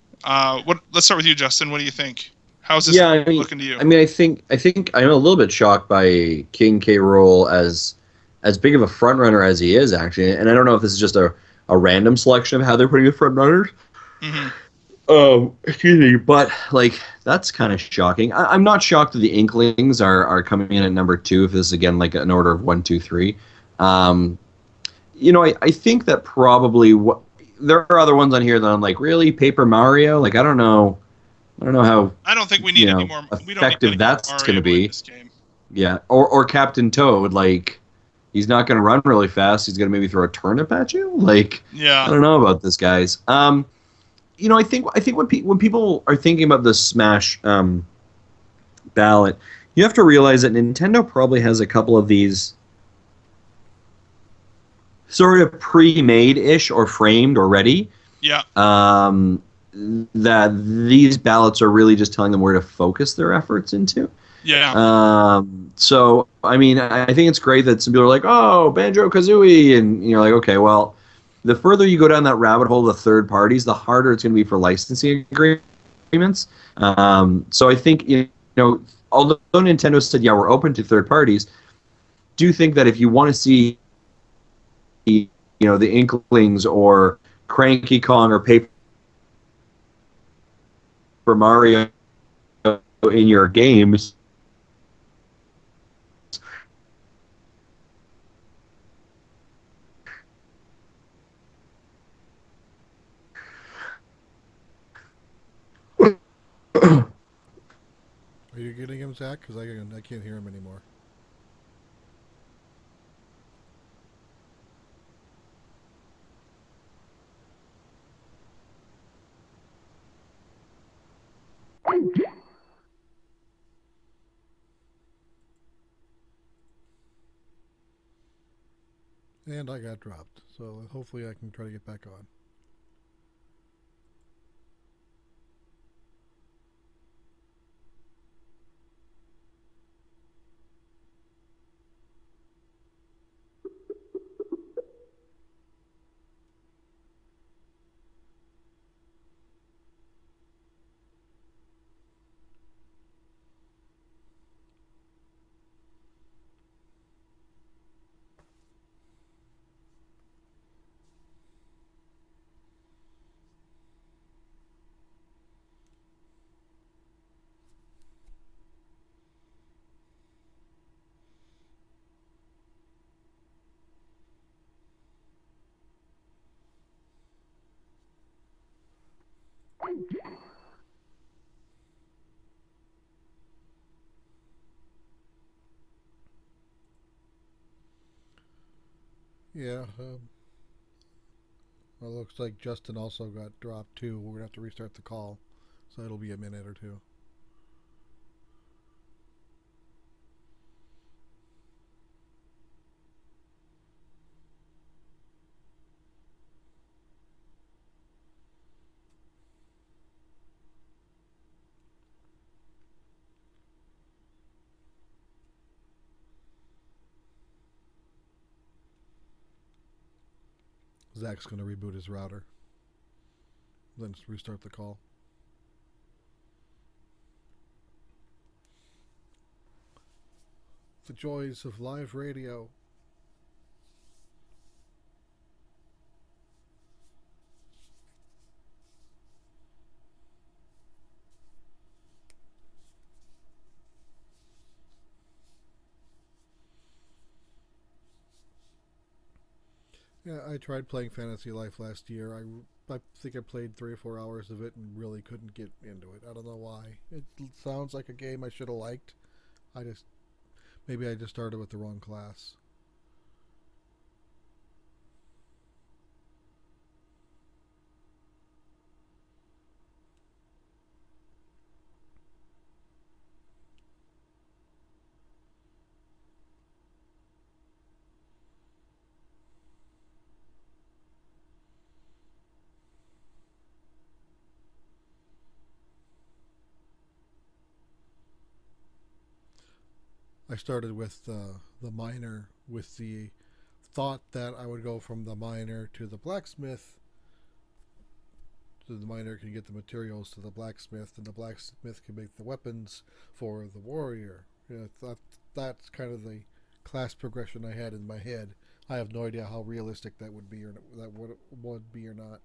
Let's start with you, Justin. What do you think? How's this looking to you? I mean, I think I'm a little bit shocked by King K. Rool as big of a front runner as he is, actually. And I don't know if this is just a random selection of how they're putting the front runners. Mm-hmm. Excuse me, but like that's kind of shocking. I'm not shocked that the Inklings are coming in at number 2. If this is again like an order of 1, 2, 3. I think that probably there are other ones on here that I'm like, really, Paper Mario? Like I don't know how. I don't think we need any more. Effective that's going to be. Yeah, or Captain Toad, like he's not going to run really fast. He's going to maybe throw a turnip at you. Like, yeah, I don't know about this, guys. I think when people are thinking about the Smash ballot, you have to realize that Nintendo probably has a couple of these sort of pre-made-ish or framed already. Yeah. That these ballots are really just telling them where to focus their efforts into. Yeah. So, I mean, I think it's great that some people are like, oh, Banjo-Kazooie, and you're like, okay, well, the further you go down that rabbit hole of third parties, the harder it's going to be for licensing agreements. So I think, although Nintendo said, yeah, we're open to third parties, do think that if you want to see, the Inklings or Cranky Kong or Paper Mario in your games, Are you getting him, Zach? Because I can't hear him anymore. And I got dropped, so hopefully I can try to get back on. Yeah. Well, it looks like Justin also got dropped too. We're gonna have to restart the call, so it'll be a minute or two. Zach's gonna reboot his router, then restart the call. The joys of live radio. Yeah, I tried playing Fantasy Life last year. I think I played 3 or 4 hours of it and really couldn't get into it. I don't know why. It sounds like a game I should have liked. I just maybe I just started with the wrong class. I started with the miner with the thought that I would go from the miner to the blacksmith. So the miner can get the materials to the blacksmith, and the blacksmith can make the weapons for the warrior. That's kind of the class progression I had in my head. I have no idea how realistic that would be, or that would be or not.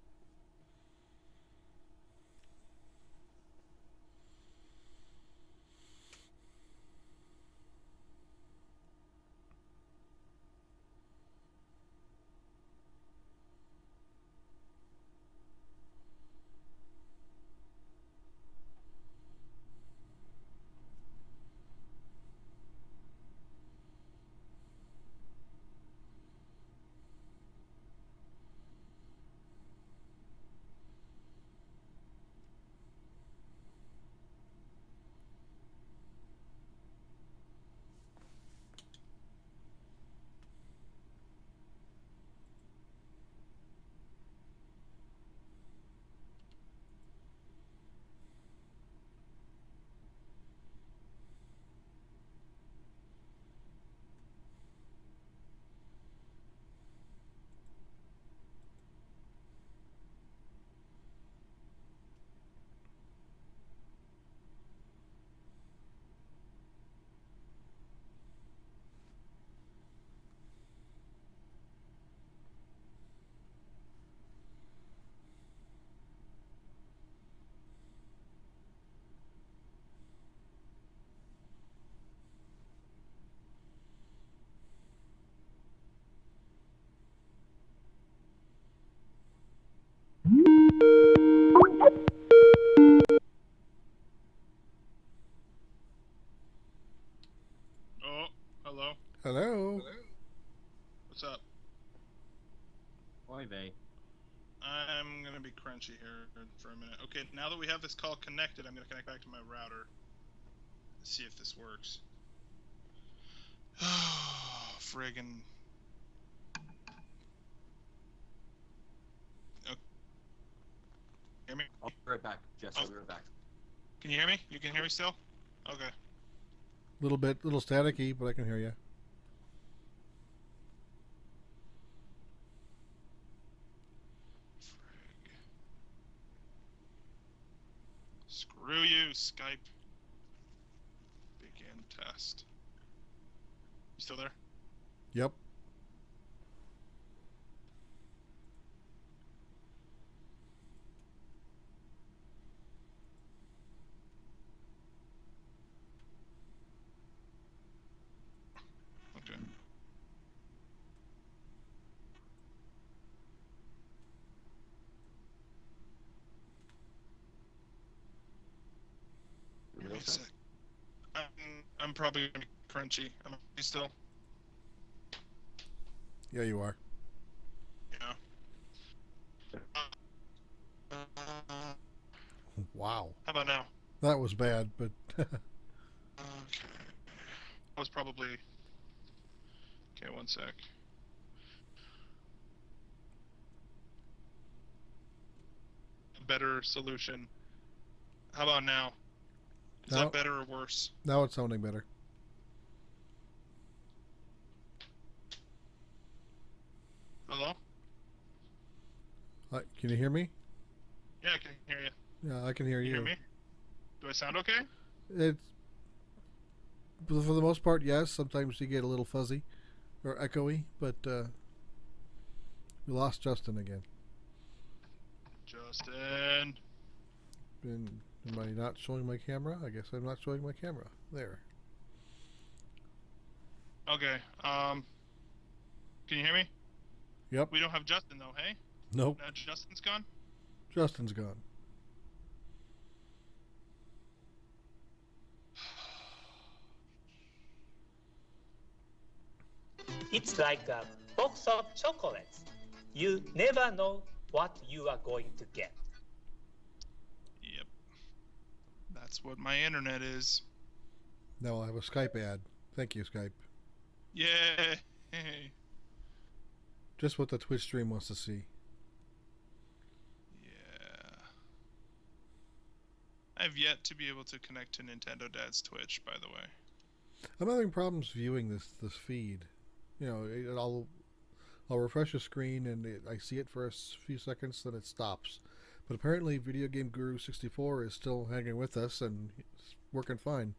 Oh, hello. Hello. What's up? Oy vey. I'm gonna be crunchy here for a minute. Okay, now that we have this call connected, I'm gonna connect back to my router. See if this works. Oh, friggin'. Okay. Hear me? I'll be right back, Jess. I'll be right back. Can you hear me? You can hear me still? Okay. Little staticky, but I can hear you. Frig. Screw you, Skype. Begin test. You still there? Yep. Okay. Give me a sec. I'm probably gonna be crunchy. Am I still? Yeah, you are. Wow. How about now? That was bad, but Okay. That was probably... Okay, one sec. A better solution. How about now? Is Now- that better or worse? now it's sounding better. Hello? Can you hear me? Yeah, I can hear you. Yeah, I can hear Can you you. hear me? Do I sound okay? It's for the most part, yes. Sometimes you get a little fuzzy or echoey, but we lost Justin again. Justin. And am I not showing my camera? I guess I'm not showing my camera. There. Okay. Can you hear me? Yep. We don't have Justin though, hey? Nope. Now Justin's gone? Justin's gone. It's like a box of chocolates. You never know what you are going to get. Yep. That's what my internet is. Now I have a Skype ad. Thank you, Skype. Yay! Just what the Twitch stream wants to see. Yeah. I have yet to be able to connect to Nintendo Dad's Twitch, by the way. I'm having problems viewing this feed. You know, I'll refresh the screen and I see it for a few seconds, then it stops. But apparently, Video Game Guru 64 is still hanging with us and it's working fine.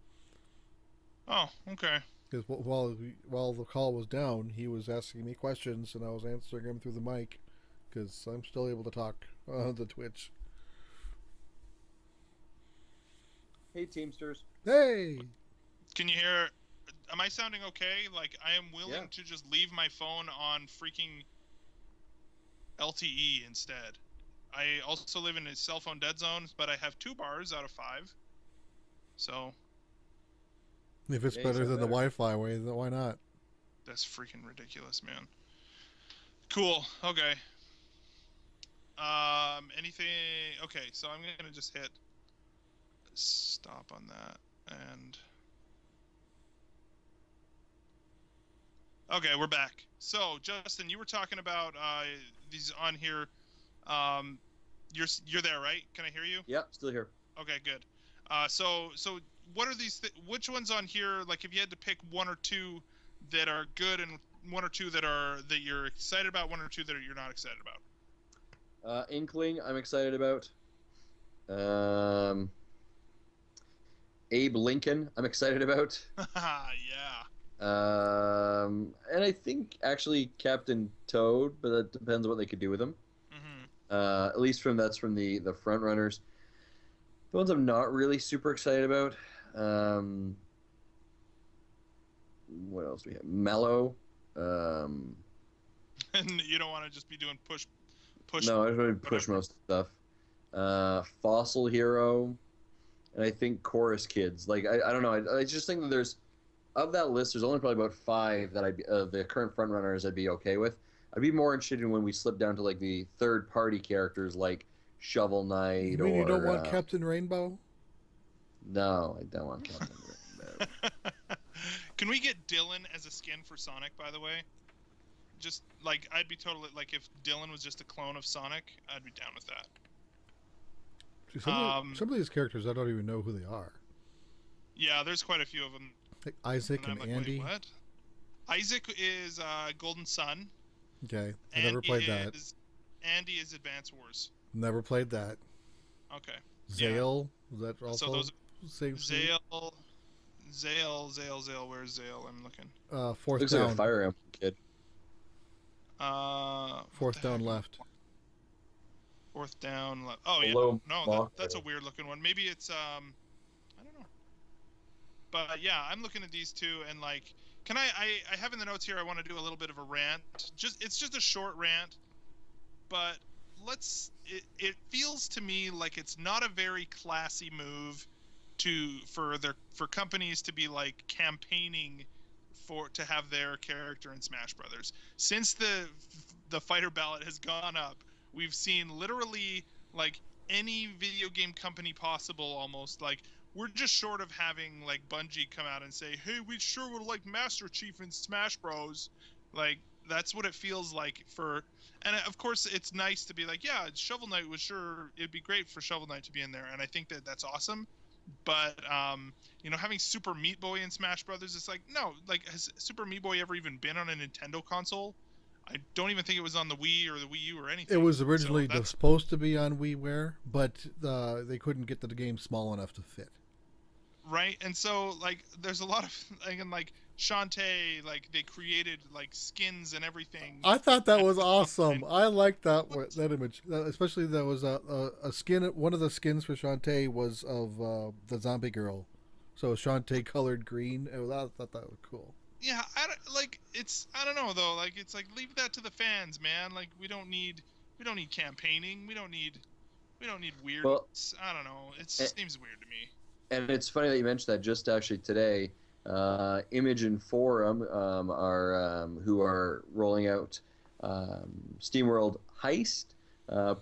Oh, okay. Because while the call was down, he was asking me questions and I was answering him through the mic. Because I'm still able to talk on the Twitch. Hey, Teamsters. Hey! Can you hear? Am I sounding okay? Like, I am willing Yeah. to just leave my phone on freaking LTE instead. I also live in a cell phone dead zone, but I have 2 bars out of 5. So, If it's Yeah, better so than the better. Wi-Fi way, then why not? that's freaking ridiculous, man. Cool. Okay. Anything? Okay, so I'm gonna just hit stop on that and. Okay, we're back. So, Justin, you were talking about these on here. You're there, right? Can I hear you? Yep, still here. Okay, good. So what are these? Which ones on here? Like, if you had to pick 1 or 2 that are good, and 1 or 2 that you're excited about, 1 or 2 that you're not excited about. Inkling, I'm excited about. Abe Lincoln, I'm excited about. Yeah. And I think actually Captain Toad, but that depends what they could do with him. Mm-hmm. At least that's from the front runners. The ones I'm not really super excited about. What else do we have? Mellow. And you don't want to just be doing push. No, I just want to push whatever. most stuff. Fossil Hero, and I think Chorus Kids. Like I don't know. I just think that there's of that list. There's only probably about 5 that the current front runners I'd be okay with. I'd be more interested in when we slip down to like the third party characters like Shovel Knight. You mean you don't want uh, Captain Rainbow? No, I don't want Captain Rainbow. Can we get Dylan as a skin for Sonic, by the way? Just, like, I'd be totally, like, if Dylan was just a clone of Sonic, I'd be down with that. See, some of these characters, I don't even know who they are. Yeah, there's quite a few of them. Like Isaac I'm and like, Andy. wait, what? Isaac is Golden Sun. Okay, I never played that. Andy is Advance Wars. Never played that. Okay. Zale, is that also So those same suit? Zale, where's Zale? I'm looking. Fourth Looks down. like a Fire Emblem kid. Fourth down left. Fourth down left. Oh, yeah. Hello, No, Mark. that's a weird looking one. Maybe it's, I don't know. But yeah, I'm looking at these 2 and like, can I have in the notes here, I want to do a little bit of a rant. It's just a short rant, but it feels to me like it's not a very classy move for companies to be like campaigning to have their character in Smash Brothers. Since the fighter ballot has gone up, we've seen literally like any video game company possible almost. Like, we're just short of having like Bungie come out and say, hey, we sure would like Master Chief in Smash Bros. Like, that's what it feels like for, and of course it's nice to be like, yeah, Shovel Knight was sure, it'd be great for Shovel Knight to be in there, and I think that that's awesome. But having Super Meat Boy in Smash Brothers, it's like, no, like, has Super Meat Boy ever even been on a Nintendo console? I don't even think it was on the Wii or the Wii U or anything. It was originally supposed to be on WiiWare, but they couldn't get the game small enough to fit. Right, and so like, there's a lot of like Shantae, like they created like skins and everything. I thought that was awesome. I liked that image, especially there was a skin. One of the skins for Shantae was of the zombie girl, so Shantae colored green. I thought that was cool. Yeah, I don't know though. Like, it's like, leave that to the fans, man. Like, we don't need campaigning. We don't need weird. Well, I don't know. It seems weird to me. And it's funny that you mentioned that. Just actually today, Image and Forum who are rolling out SteamWorld Heist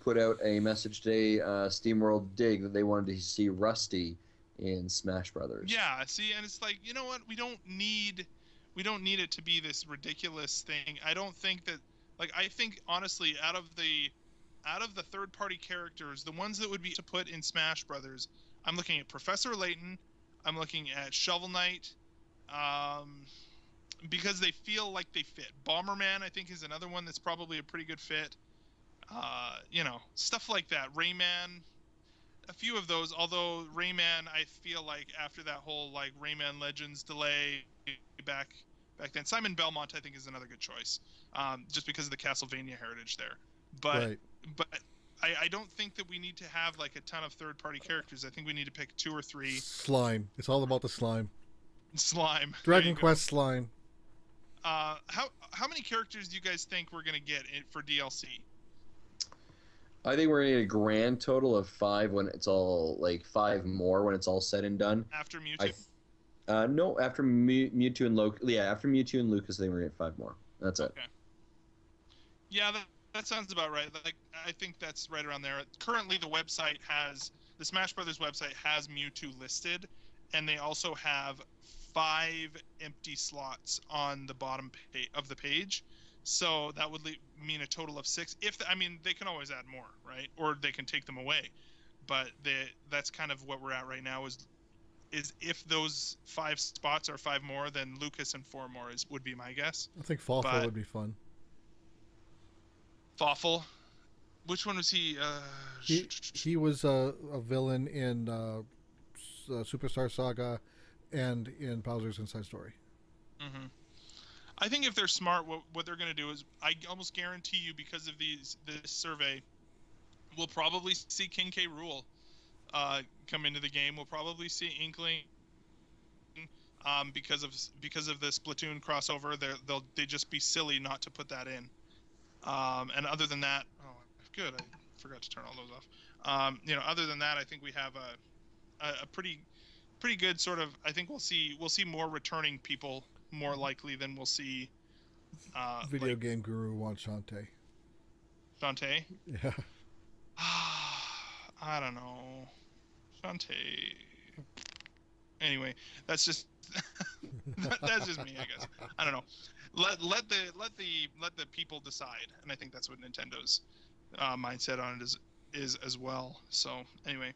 put out a message today, SteamWorld Dig, that they wanted to see Rusty in Smash Brothers. Yeah, see, and it's like, you know what? We don't need it to be this ridiculous thing. I don't think that, like, I think honestly, out of the third-party characters, the ones that would be to put in Smash Brothers, I'm looking at Professor Layton, I'm looking at Shovel Knight, because they feel like they fit. Bomberman, I think, is another one that's probably a pretty good fit. Stuff like that. Rayman, a few of those. Although Rayman, I feel like after that whole like Rayman Legends delay back then, Simon Belmont, I think, is another good choice, just because of the Castlevania heritage there. But I don't think that we need to have like a ton of third-party characters. I think we need to pick 2 or 3. Slime. It's all about the slime. Slime. Dragon Quest slime. How many characters do you guys think we're gonna get for DLC? I think we're gonna get a grand total of 5 when it's all 5 more when it's all said and done. After Mewtwo? No, after Mewtwo and Lucas. Yeah, after Mewtwo and Lucas, I think we're gonna get 5 more. That's it. Okay. Yeah, that sounds about right. Like, I think that's right around there. Currently, the Smash Brothers website has Mewtwo listed, and they also have 5 empty slots on the bottom of the page. So that would mean a total of 6. They can always add more, right? Or they can take them away. But that's kind of what we're at right now. Is if those 5 spots are 5 more, then Lucas and 4 more would be my guess. I think Fawful would be fun. Fawful? Which one was he? He was a villain in Superstar Saga and in Bowser's Inside Story. Mm-hmm. I think if they're smart, what they're going to do is, I almost guarantee you, because of this survey, we'll probably see King K. Rool come into the game. We'll probably see Inkling because of the Splatoon crossover. They just be silly not to put that in. And other than that, good. I forgot to turn all those off. Other than that, I think we have a pretty good sort of. I think we'll see more returning people more likely than we'll see. Video game guru wants Shantae. Shantae? Yeah. I don't know. Shantae. Anyway, that's just that's just me, I guess. I don't know. Let the people decide, and I think that's what Nintendo's mindset on it is as well. So anyway,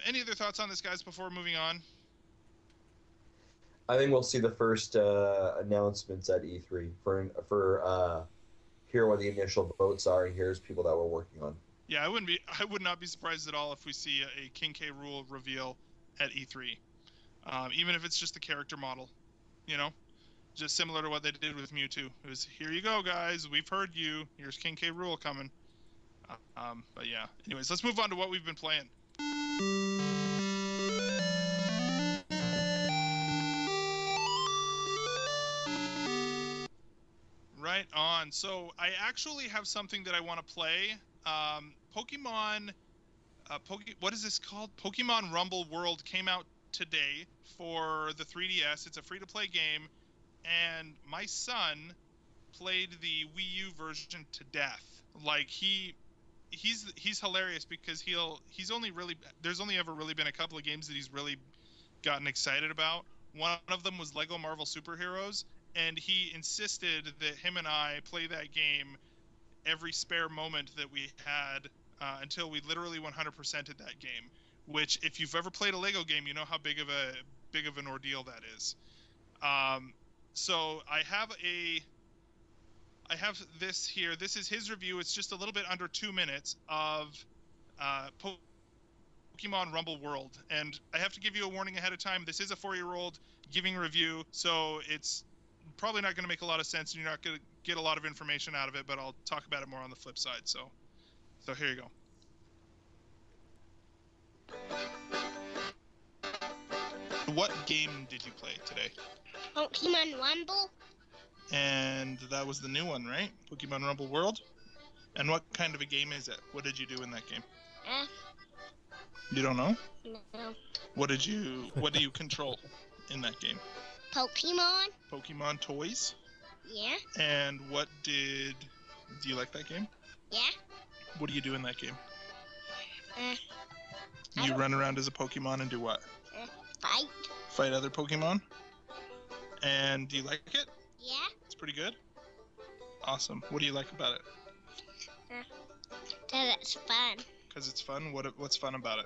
any other thoughts on this, guys, before moving on? I think we'll see the first announcements at E3 for here what the initial votes are, and here's people that we're working on. Yeah, I would not be surprised at all if we see a King K. Rool reveal at E3, even if it's just the character model, just similar to what they did with Mewtwo. It was, here you go, guys, we've heard you. Here's King K. Rool coming. But yeah, anyways, let's move on to what we've been playing. Right on. So I actually have something that I want to play. Pokemon. What is this called? Pokemon Rumble World came out today for the 3DS. It's a free-to-play game, and my son played the Wii U version to death. Like, he he's hilarious because he's only really there's only ever really been a couple of games that he's really gotten excited about. One of them was Lego Marvel Superheroes, and he insisted that him and I play that game every spare moment that we had until we literally 100%ed that game. Which, if you've ever played a Lego game, you know how big of an ordeal that is. So I have this here. This is his review. It's just a little bit under 2 minutes of Pokemon Rumble World. And I have to give you a warning ahead of time. This is a 4-year-old giving a review, so it's probably not going to make a lot of sense, and you're not going to get a lot of information out of it, but I'll talk about it more on the flip side. So here you go. What game did you play today? Pokemon Rumble. And that was the new one, right? Pokemon Rumble World? And what kind of a game is it? What did you do in that game? You don't know? No. What do you control in that game? Pokemon. Pokemon toys? Yeah. And do you like that game? Yeah. What do you do in that game? I You don't- run around as a Pokemon and do what? Fight. Fight other Pokemon? And do you like it? Yeah. It's pretty good? Awesome. What do you like about it? That it's fun. Because it's fun? What's fun about it?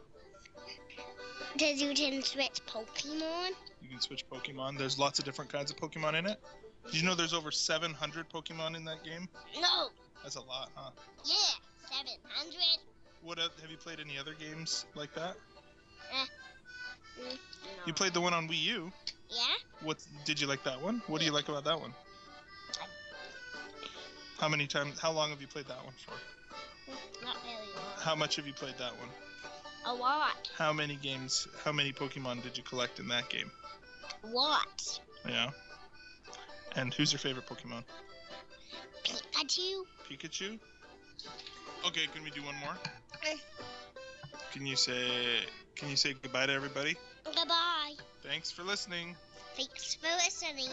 Because you can switch Pokemon. You can switch Pokemon. There's lots of different kinds of Pokemon in it. Did you know there's over 700 Pokemon in that game? No. That's a lot, huh? Yeah. 700. Have you played any other games like that? No. You played the one on Wii U. Yeah. Did you like that one? What do you like about that one? How long have you played that one for? Not really long. How much have you played that one? A lot. How many Pokemon did you collect in that game? What? Yeah. And who's your favorite Pokemon? Pikachu. Pikachu? Okay, can we do one more? Uh. Can you say goodbye to everybody? Goodbye. Thanks for listening. Thanks for listening.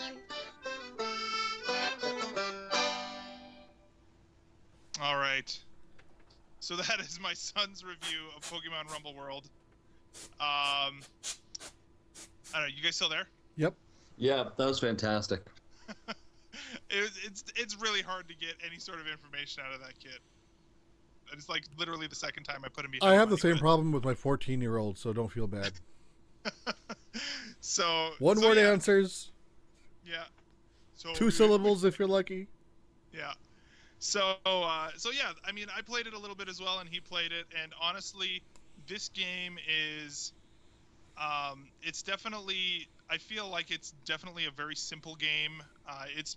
All right. So that is my son's review of Pokemon Rumble World. I don't know. You guys still there? Yep. Yeah, that was fantastic. It's really hard to get any sort of information out of that kid. It's like literally the second time I put him behind. I have the same problem with my 14-year-old, so don't feel bad. One word answers. Yeah. So 2 syllables if you're lucky. Yeah. So yeah, I mean, I played it a little bit as well, and he played it, and honestly, this game is, it's definitely, I feel like it's definitely a very simple game. It's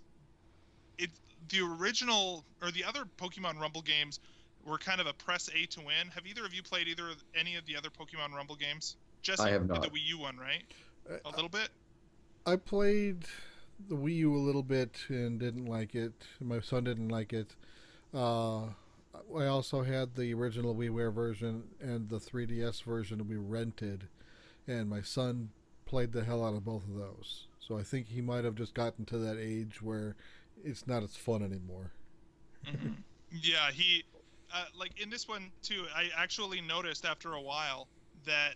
the original, or the other Pokemon Rumble games were kind of a press A to win. Have either of you played any of the other Pokemon Rumble games? Jesse, I have not. The Wii U one, right? A little bit? I played the Wii U a little bit and didn't like it. My son didn't like it. I also had the original WiiWare version and the 3DS version we rented, and my son played the hell out of both of those. So I think he might have just gotten to that age where it's not as fun anymore. Mm-hmm. Yeah, he like in this one too. I actually noticed after a while that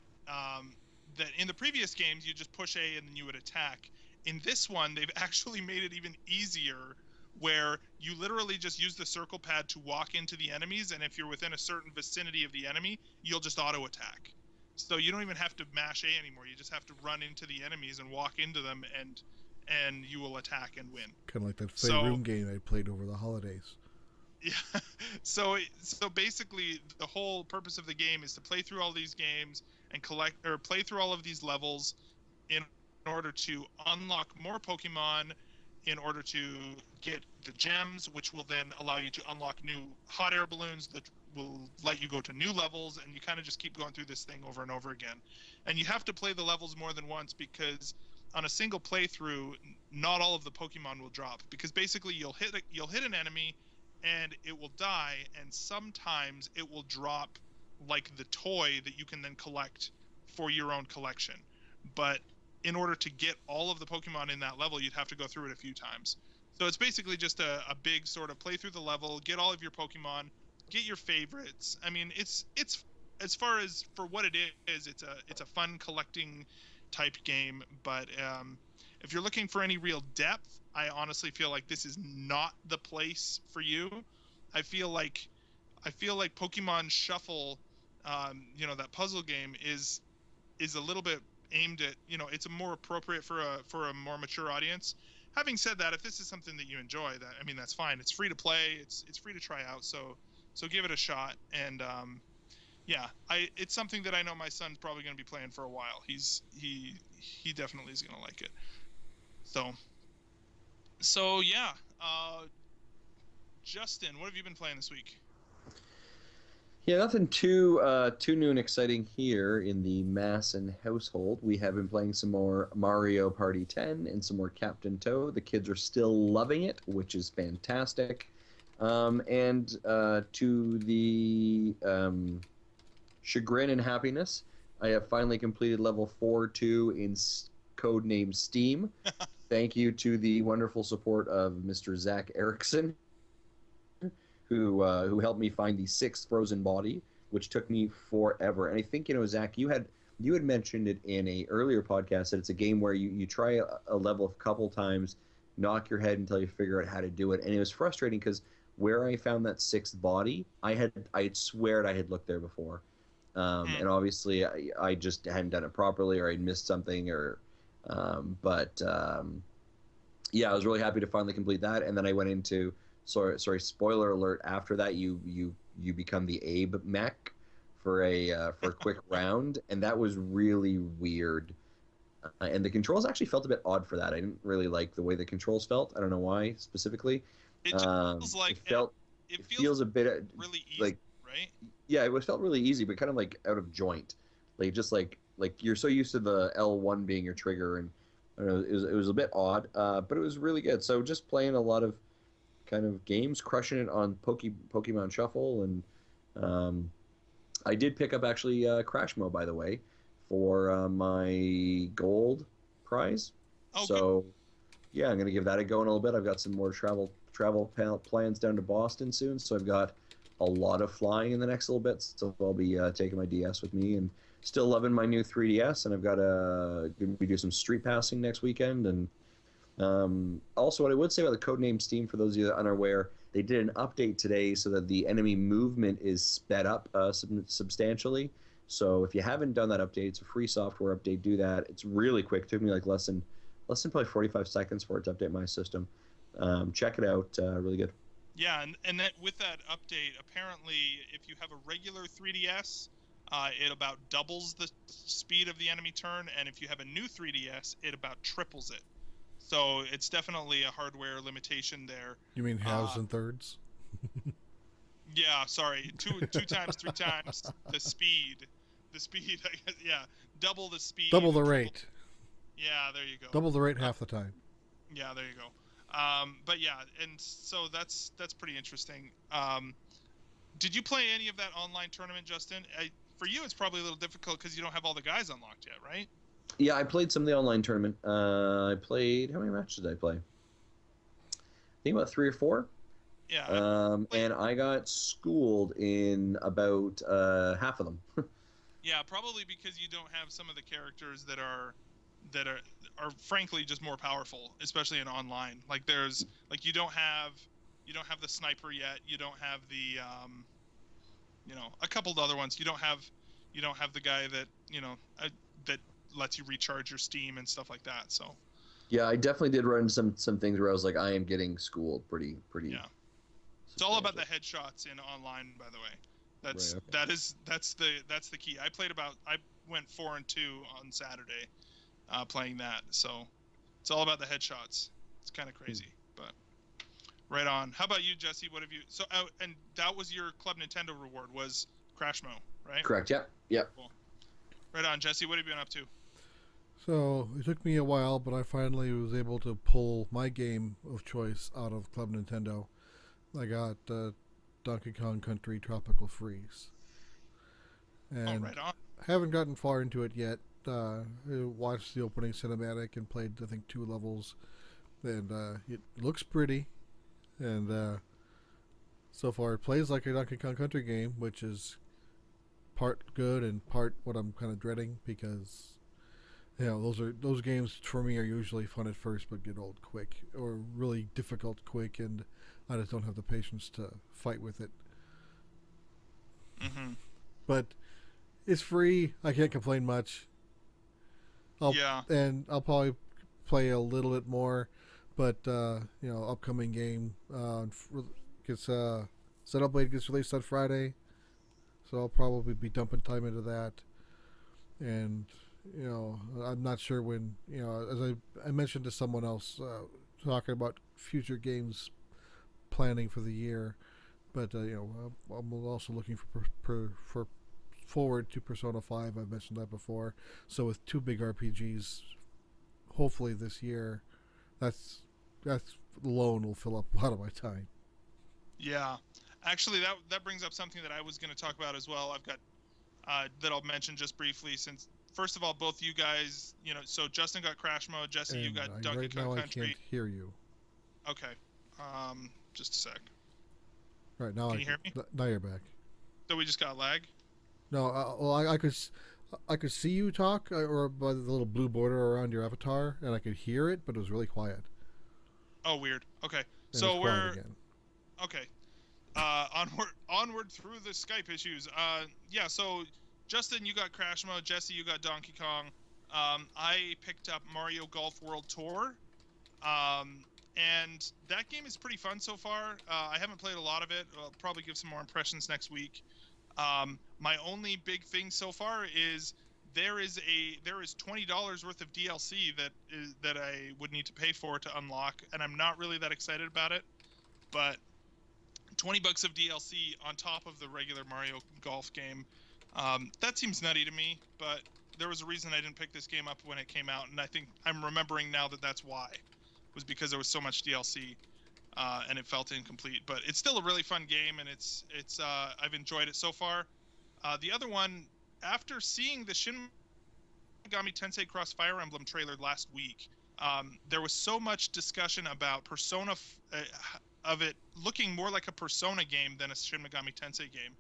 that in the previous games you just push A and then you would attack. In this one, they've actually made it even easier, where you literally just use the circle pad to walk into the enemies, and if you're within a certain vicinity of the enemy, you'll just auto attack. So you don't even have to mash A anymore. You just have to run into the enemies and walk into them, and you will attack and win. Kind of like that Faerun game I played over the holidays. Yeah. So basically, the whole purpose of the game is to play through all these games and play through all of these levels in order to unlock more Pokemon, in order to get the gems, which will then allow you to unlock new hot air balloons that will let you go to new levels, and you kind of just keep going through this thing over and over again. And you have to play the levels more than once, because on a single playthrough, not all of the Pokemon will drop, because basically you'll hit an enemy and it will die, and sometimes it will drop like the toy that you can then collect for your own collection. But in order to get all of the Pokemon in that level, you'd have to go through it a few times. So it's basically just a big sort of play through the level, get all of your Pokemon, get your favorites. I mean, it's as far as for what it is, it's a fun collecting type game. But if you're looking for any real depth, I honestly feel like this is not the place for you. I feel like Pokemon Shuffle, that puzzle game is a little bit aimed at, it's a more appropriate for a more mature audience. Having said that, if this is something that you enjoy, that's fine. It's free to play. It's free to try out. So give it a shot. And it's something that I know my son's probably going to be playing for a while. He definitely is going to like it. So yeah. Justin, what have you been playing this week? Yeah, nothing too new and exciting here in the Masson household. We have been playing some more Mario Party 10 and some more Captain Toad. The kids are still loving it, which is fantastic. And to the chagrin and happiness, I have finally completed level 4-2 in codename Steam. Thank you to the wonderful support of Mr. Zach Erickson, who helped me find the 6th frozen body, which took me forever. And I think, Zach, you had mentioned it in a earlier podcast that it's a game where you try a level a couple times, knock your head until you figure out how to do it. And it was frustrating because where I found that 6th body, I'd swear I had looked there before. And obviously I just hadn't done it properly, or I'd missed something, I was really happy to finally complete that. And then I went into, sorry, spoiler alert, after that you become the Abe mech for a quick round, and that was really weird. And the controls actually felt a bit odd for that. I didn't really like the way the controls felt. I don't know why specifically. It just feels like it feels a bit really easy, like, right? Yeah, it felt really easy, but kind of like out of joint. Like you're so used to the L1 being your trigger, and I don't know, it was a bit odd, but it was really good. So just playing a lot of kind of games, crushing it on Pokemon Shuffle, and I did pick up actually Crash Mode, by the way, for my gold prize. Okay. So yeah, I'm gonna give that a go in a little bit. I've got some more travel plans down to Boston soon, so I've got a lot of flying in the next little bit. So I'll be taking my DS with me, and still loving my new 3DS. And I've got gonna be doing some street passing next weekend. And also, what I would say about the codename Steam, for those of you that are unaware, they did an update today so that the enemy movement is sped up substantially. So if you haven't done that update, it's a free software update. Do that. It's really quick. It took me like less than probably 45 seconds for it to update my system. Check it out. Really good. Yeah, and that with that update, apparently, if you have a regular 3DS, it about doubles the speed of the enemy turn, and if you have a new 3DS, it about triples it. So it's definitely a hardware limitation there. You mean halves and thirds? Yeah, sorry, two times, 3 times the speed. The speed, I guess, yeah, double the speed. Double the rate. Yeah, there you go. Double the rate half the time. Yeah, there you go. But yeah, and so that's pretty interesting. Did you play any of that online tournament, Justin? For you, it's probably a little difficult because you don't have all the guys unlocked yet, right? Yeah, I played some of the online tournament. I played, how many matches did I play? I think about 3 or 4. Yeah. And I got schooled in about half of them. Yeah, probably because you don't have some of the characters that are frankly just more powerful, especially in online. Like there's you don't have the sniper yet. You don't have the a couple of other ones. You don't have the guy that that lets you recharge your Steam and stuff like that. So yeah, I definitely did run some things where I was like, I am getting schooled pretty. Yeah. It's all about the headshots in online, by the way. That's the key. I went 4-2 on Saturday, playing that. So it's all about the headshots. It's kind of crazy, but right on. How about you, Jesse? What have you? So and that was your Club Nintendo reward, was Crash Mo, right? Correct. Yep. Yep. Cool. Right on, Jesse. What have you been up to? So it took me a while, but I finally was able to pull my game of choice out of Club Nintendo. I got Donkey Kong Country Tropical Freeze. And right on. Haven't gotten far into it yet. I watched the opening cinematic and played, I think, 2 levels. And it looks pretty. And so far. It plays like a Donkey Kong Country game, which is part good and part what I'm kind of dreading because those games for me are usually fun at first but get old quick or really difficult quick, and I just don't have the patience to fight with it. Mm-hmm. But it's free. I can't complain much. And I'll probably play a little bit more, but upcoming game gets Xenoblade gets released on Friday, so I'll probably be dumping time into that. And I'm not sure when. As I mentioned to someone else, talking about future games planning for the year, but I'm also looking for forward to Persona 5. I've mentioned that before. So with 2 big RPGs, hopefully this year, that's alone will fill up a lot of my time. Yeah, actually, that brings up something that I was going to talk about as well. I've got that I'll mention just briefly. Since first of all, both you guys, so Justin got Crash Mode, Jesse, you got Donkey Kong Country. I can't hear you. Okay, just a sec. All right, now can you hear me? Now you're back. So we just got lag. No, I could see you talk, or by the little blue border around your avatar, and I could hear it, but it was really quiet. Oh, weird. Okay, And so we're again. okay. Onward through the Skype issues. Yeah. So Justin, you got Crash Mode. Jesse, you got Donkey Kong. I picked up Mario Golf World Tour. And that game is pretty fun so far. I haven't played a lot of it. I'll probably give some more impressions next week. My only big thing so far is there is $20 worth of DLC that I would need to pay for to unlock, and I'm not really that excited about it. But $20 of DLC on top of the regular Mario Golf game, that seems nutty to me. But there was a reason I didn't pick this game up when it came out, and I think I'm remembering now that's why. Was because there was so much DLC, and it felt incomplete. But it's still a really fun game, and it's I've enjoyed it so far. The other one, after seeing the Shin Megami Tensei Cross Fire Emblem trailer last week, there was so much discussion about Persona of it looking more like a Persona game than a Shin Megami Tensei game.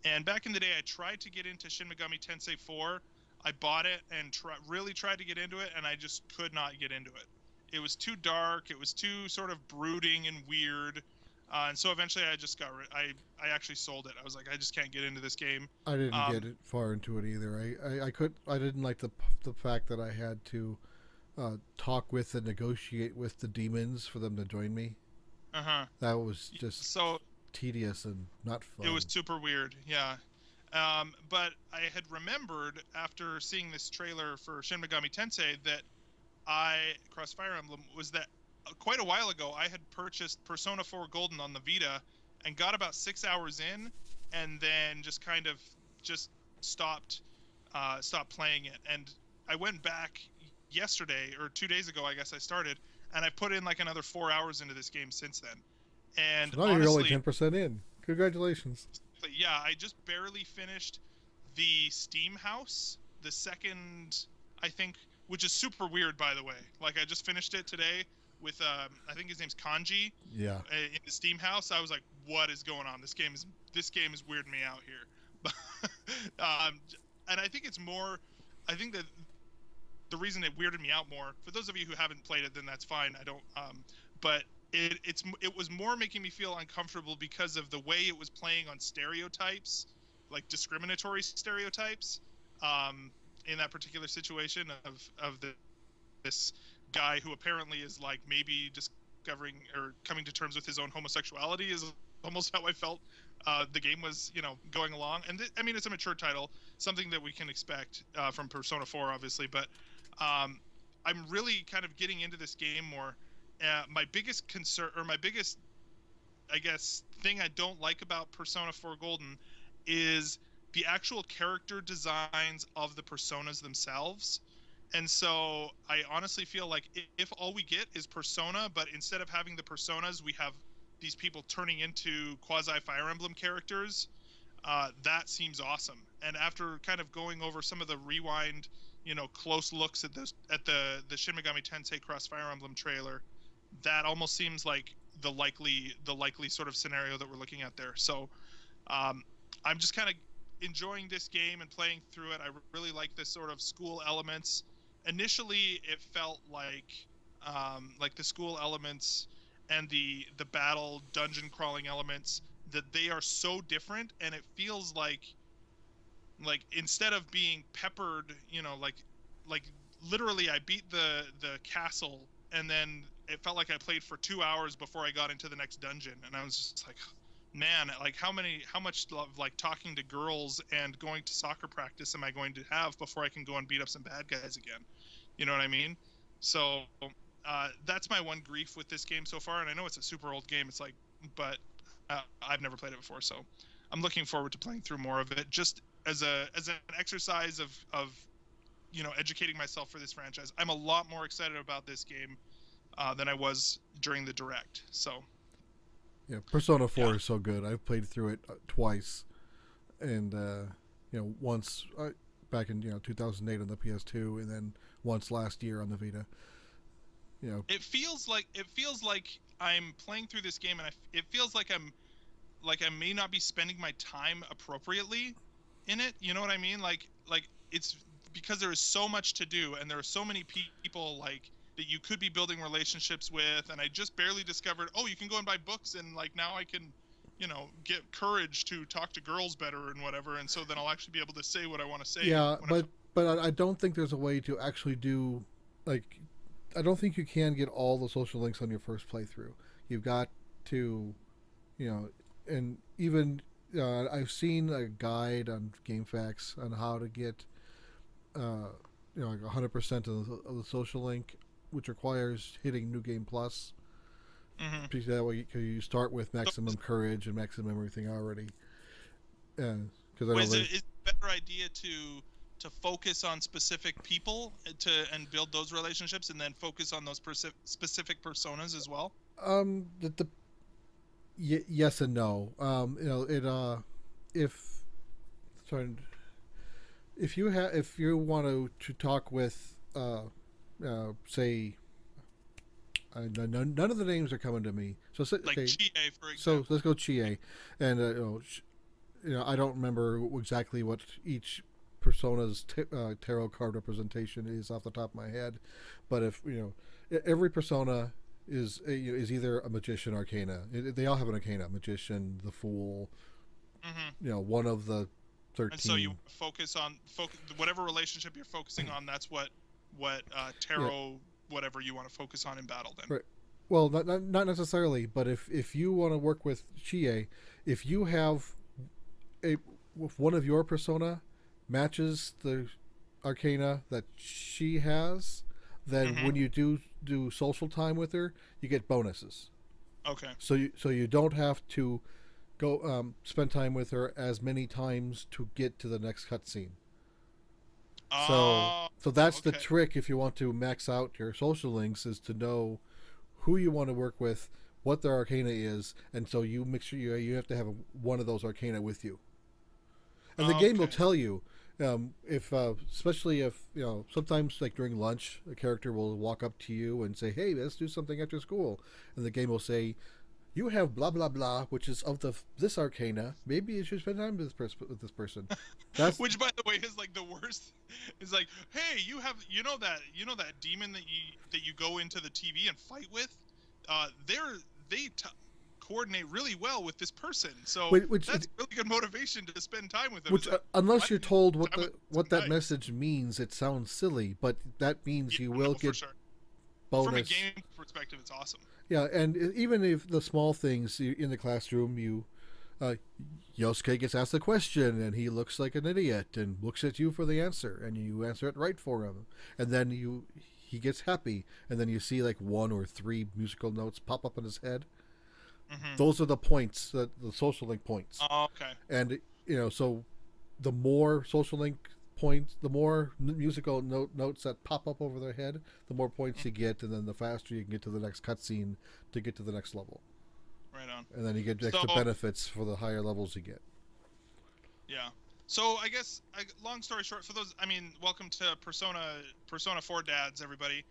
And back in the day, I tried to get into Shin Megami Tensei 4. I bought it and really tried to get into it, and I just could not get into it. It was too dark. It was too sort of brooding and weird, and so eventually I just I actually sold it. I was like, I just can't get into this game. I didn't get it far into it either. I didn't like the fact that I had to talk with and negotiate with the demons for them to join me. That was just so tedious and not fun. It was super weird. Yeah. But I had remembered after seeing this trailer for Shin Megami Tensei that Cross Fire Emblem was that quite a while ago I had purchased Persona 4 Golden on the Vita and got about 6 hours in and then just kind of stopped playing it. And I went back yesterday or 2 days ago, I guess I started, and I put in like another 4 hours into this game since then. And so now honestly, you're only 10% in. Congratulations. Yeah, I just barely finished the Steam House, the second, I think, which is super weird, by the way. Like, I just finished it today with, I think his name's Kanji. Yeah. In the Steam House. I was like, what is going on? This game is weirding me out here. And I think it's more, I think that the reason it weirded me out more, for those of you who haven't played it, then that's fine. I don't, but it was more making me feel uncomfortable because of the way it was playing on stereotypes, like discriminatory stereotypes. In that particular situation of this guy who apparently is like maybe discovering or coming to terms with his own homosexuality is almost how I felt the game was, going along. And I mean, it's a mature title, something that we can expect from Persona 4, obviously. But I'm really kind of getting into this game more. My biggest concern, or my biggest, I guess, thing I don't like about Persona 4 Golden is the actual character designs of the personas themselves. And so I honestly feel like if all we get is Persona, but instead of having the personas, we have these people turning into quasi Fire Emblem characters, that seems awesome. And after kind of going over some of the rewind, close looks at the Shin Megami Tensei Cross Fire Emblem trailer, that almost seems like the likely sort of scenario that we're looking at there. So I'm just kind of enjoying this game and playing through it. I really like this sort of school elements. Initially, it felt like the school elements and the battle dungeon crawling elements, that they are so different, and it feels like instead of being peppered, like literally I beat the castle, and then it felt like I played for 2 hours before I got into the next dungeon, and I was just like, man, like how much like talking to girls and going to soccer practice am I going to have before I can go and beat up some bad guys again? You know what I mean? So that's my one grief with this game so far, and I know it's a super old game. It's like, but I've never played it before, so I'm looking forward to playing through more of it, just as an exercise of educating myself for this franchise. I'm a lot more excited about this game than I was during the direct. So yeah, Persona 4 is so good. I've played through it twice, and once back in 2008 on the PS2, and then once last year on the Vita. It feels like I'm playing through this game, and it feels like I may not be spending my time appropriately in it. You know what I mean? Like it's because there is so much to do, and there are so many people that you could be building relationships with, and I just barely discovered, you can go and buy books, and now I can get courage to talk to girls better and whatever, and so then I'll actually be able to say what I want to say. Yeah, but I don't think there's a way to actually do, I don't think you can get all the social links on your first playthrough. You've got to, and even I've seen a guide on GameFAQs on how to get, 100% of the social link, which requires hitting New Game Plus. Mm-hmm. Because that way you start with maximum courage and maximum everything already. Is it a better idea to focus on specific people and build those relationships, and then focus on those specific personas as well? Yes and no. If you want to talk with say, none of the names are coming to me. So Chie, for example. So let's go Chie, and I don't remember exactly what each persona's tarot card representation is off the top of my head, but if every persona is either a magician, arcana. They all have an arcana: magician, the fool. Mm-hmm. One of the 13. And so you focus on whatever relationship you're focusing on. That's what tarot, whatever you want to focus on in battle. Then, right. Well, not necessarily, but if you want to work with Chie, if you have if one of your persona matches the arcana that she has, then when you do social time with her, you get bonuses. Okay. So you don't have to go spend time with her as many times to get to the next cutscene. So that's the trick if you want to max out your social links, is to know who you want to work with, what their arcana is, and so you make sure you have to have one of those arcana with you. And the game will tell you, especially if sometimes like during lunch, a character will walk up to you and say, "Hey, let's do something after school," and the game will say, "You have blah blah blah, which is of this arcana. Maybe you should spend time with this person." That's which, by the way, is like the worst. It's like, hey, you have that demon that you go into the TV and fight with. They coordinate really well with this person, so that's really good motivation to spend time with them. Which, unless you're told what that message means, it sounds silly, but that means you will get bonus. From a game perspective, it's awesome. Yeah, and even if the small things in the classroom, Yosuke gets asked a question and he looks like an idiot and looks at you for the answer, and you answer it right for him, and then he gets happy, and then you see like 1 or 3 musical notes pop up in his head. Mm-hmm. Those are the points, the social link points. Oh, okay. And so the more social link points, the more musical notes that pop up over their head, the more points you get, and then the faster you can get to the next cutscene to get to the next level. Right on. And then you get extra benefits for the higher levels you get. Yeah. So I guess, long story short, for those, welcome to Persona 4 dads, everybody.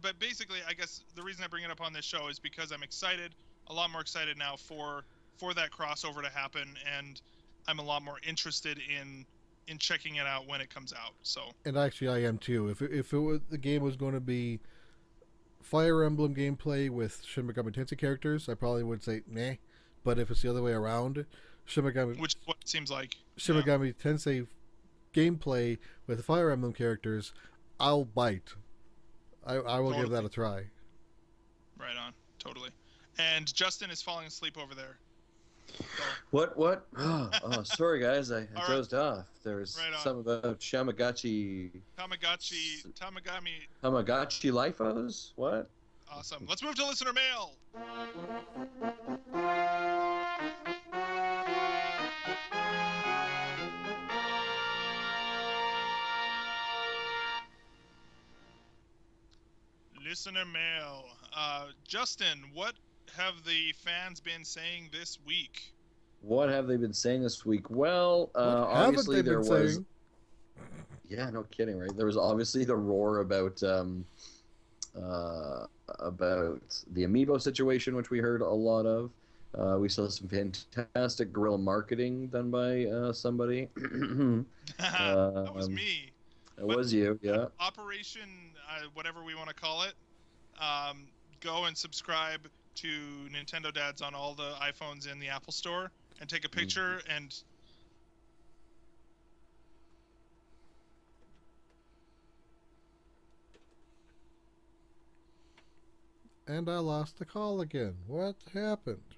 But basically, I guess the reason I bring it up on this show is because I'm excited, a lot more excited now for that crossover to happen, and I'm a lot more interested in checking it out when it comes out. So. And actually, I am too. If the game was going to be Fire Emblem gameplay with Shin Megami Tensei characters, I probably would say nah. But if it's the other way around, Which is what it seems like. Shin Megami Tensei gameplay with Fire Emblem characters, I'll bite. I will give that a try. Right on, totally. And Justin is falling asleep over there. So. What? Oh, sorry guys, I dozed off. There's something about Tamagami lifos. What? Awesome. Let's move to listener mail. Listener mail. Justin, what have the fans been saying this week? What have they been saying this week? Well, obviously there was. Saying? Yeah, no kidding, right? There was obviously the roar about the amiibo situation, which we heard a lot of. We saw some fantastic guerrilla marketing done by somebody. That was me. It was you, yeah. Operation, whatever we want to call it. Go and subscribe to Nintendo Dads on all the iPhones in the Apple Store and take a picture and. And I lost the call again. What happened?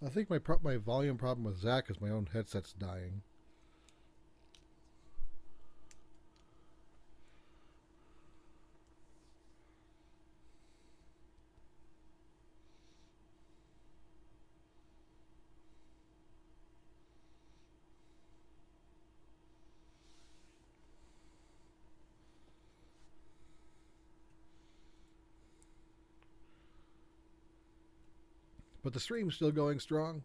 I think my volume problem with Zach is my own headset's dying. But the stream's still going strong.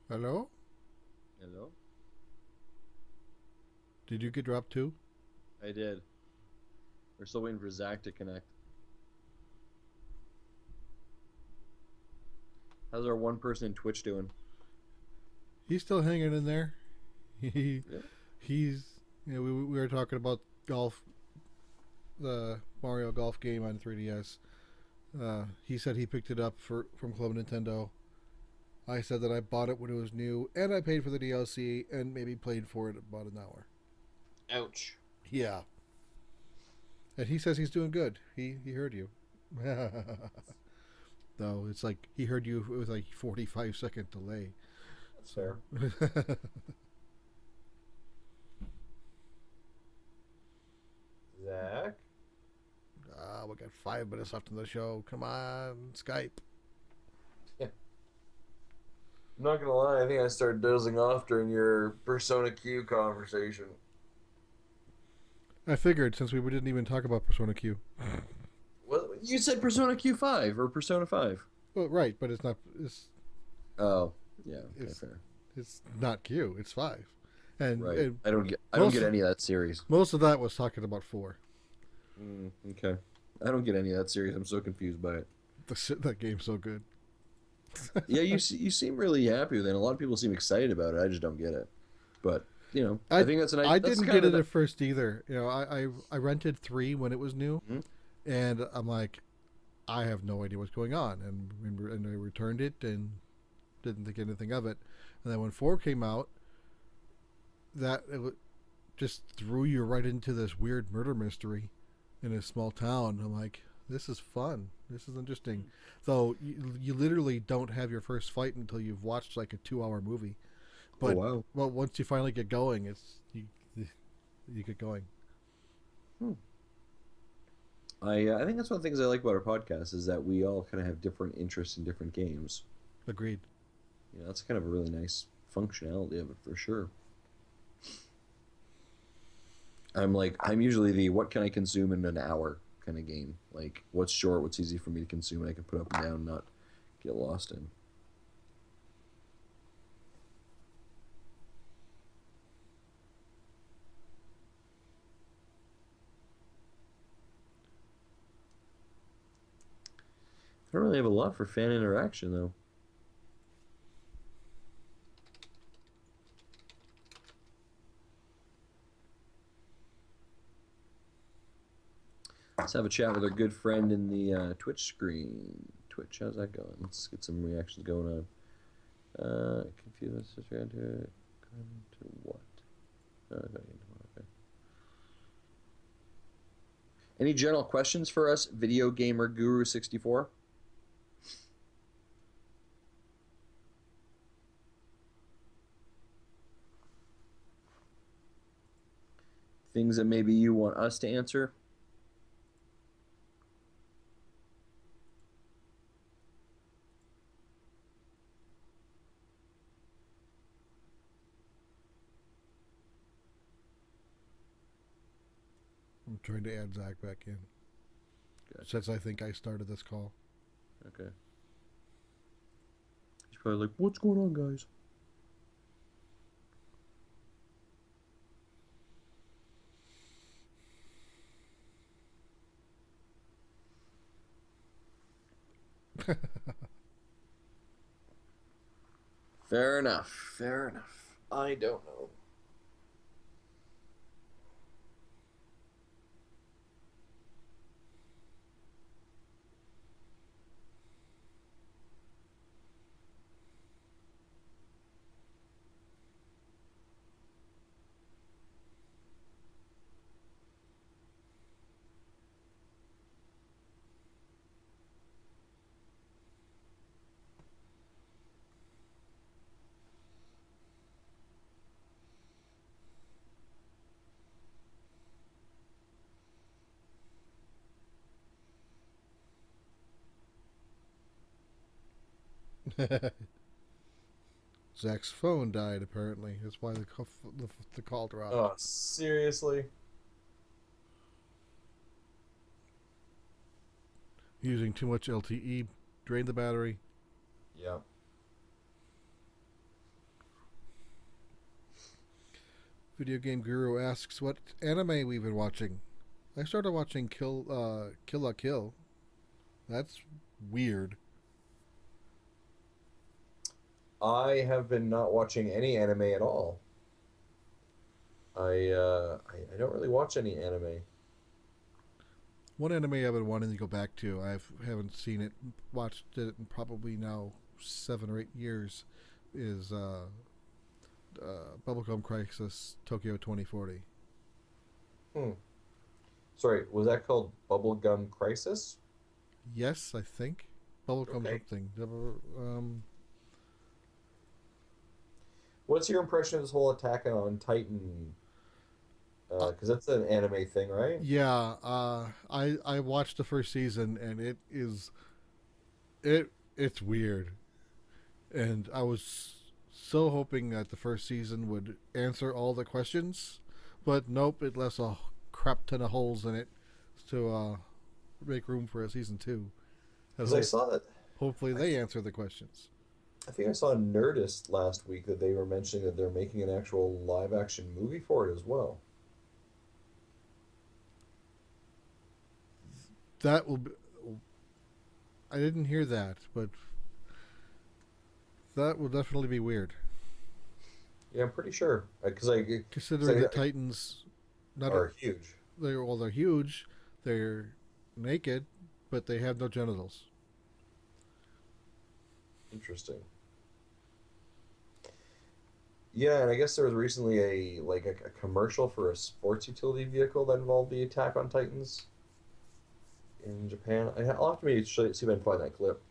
Hello? Hello? Did you get dropped too? I did. We're still waiting for Zach to connect. How's our one person in Twitch doing? He's still hanging in there. Yeah. He's, you know, we were talking about golf, the Mario Golf game on 3DS. He said he picked it up from Club Nintendo. I said that I bought it when it was new, and I paid for the DLC, and maybe played for it about an hour. Ouch. Yeah. And he says he's doing good. He heard you. Though it's like he heard you with like 45-second delay. That's fair. Zach? We got 5 minutes left in the show. Come on, Skype. I'm not gonna lie, I think I started dozing off during your Persona Q conversation. I figured, since we didn't even talk about Persona Q. Well, you said Persona Q5 or Persona 5. Well, right, but it's not. Oh, yeah, okay, fair. It's not Q. It's 5. And right. And I don't get any of that series. Most of that was talking about 4. Okay. I don't get any of that series. I'm so confused by it. That game's so good. Yeah, you seem really happy with it. A lot of people seem excited about it. I just don't get it. But I think that's a nice. I That's didn't kind get of it a, at first either. I rented 3 when it was new, Mhm. and I'm like, I have no idea what's going on, and I returned it and didn't think anything of it. And then when 4 came out, just threw you right into this weird murder mystery in a small town. I'm like, this is fun. This is interesting. So you literally don't have your first fight until you've watched like a 2-hour movie. oh But wow. well, once you finally get going, you get going. Hmm. I think that's one of the things I like about our podcast is that we all kind of have different interests in different games. Agreed. That's kind of a really nice functionality of it for sure. I'm usually the what can I consume in an hour kind of game. Like what's short, what's easy for me to consume, and I can put up and down, and not get lost in. I don't really have a lot for fan interaction though. Let's have a chat with our good friend in the Twitch screen. Twitch, how's that going? Let's get some reactions going on. Confused around here. Going to what? Okay. Any general questions for us, Video Gamer Guru 64? Things that maybe you want us to answer? I'm trying to add Zach back in. Gotcha. Since I think I started this call. Okay. He's probably like, what's going on, guys? Fair enough. I don't know. Zach's phone died, apparently. That's why the call dropped. Oh, seriously? Using too much LTE drained the battery. Yeah. Video Game Guru asks what anime we've been watching. I started watching Kill la Kill. That's weird. I have been not watching any anime at all. I don't really watch any anime. One anime I've been wanting to go back to. I haven't seen it, watched it in probably now 7 or 8 years. Is Bubblegum Crisis Tokyo 2040. Sorry, was that called Bubblegum Crisis? Yes, I think Bubblegum Okay. something. What's your impression of this whole Attack on Titan? Because that's an anime thing, right? Yeah, I watched the first season and it's weird, and I was so hoping that the first season would answer all the questions, but nope, it left a crap ton of holes in it to make room for a season 2. Because I saw that. Hopefully they answer the questions. I think I saw Nerdist last week that they were mentioning that they're making an actual live action movie for it as well. That will be. I didn't hear that, but That will definitely be weird. Yeah, I'm pretty sure. Considering the Titans are huge. they're huge, they're naked, but they have no genitals. Interesting. Yeah, and I guess there was recently a commercial for a sports utility vehicle that involved the Attack on Titans in Japan. I'll have to maybe see if I can find that clip.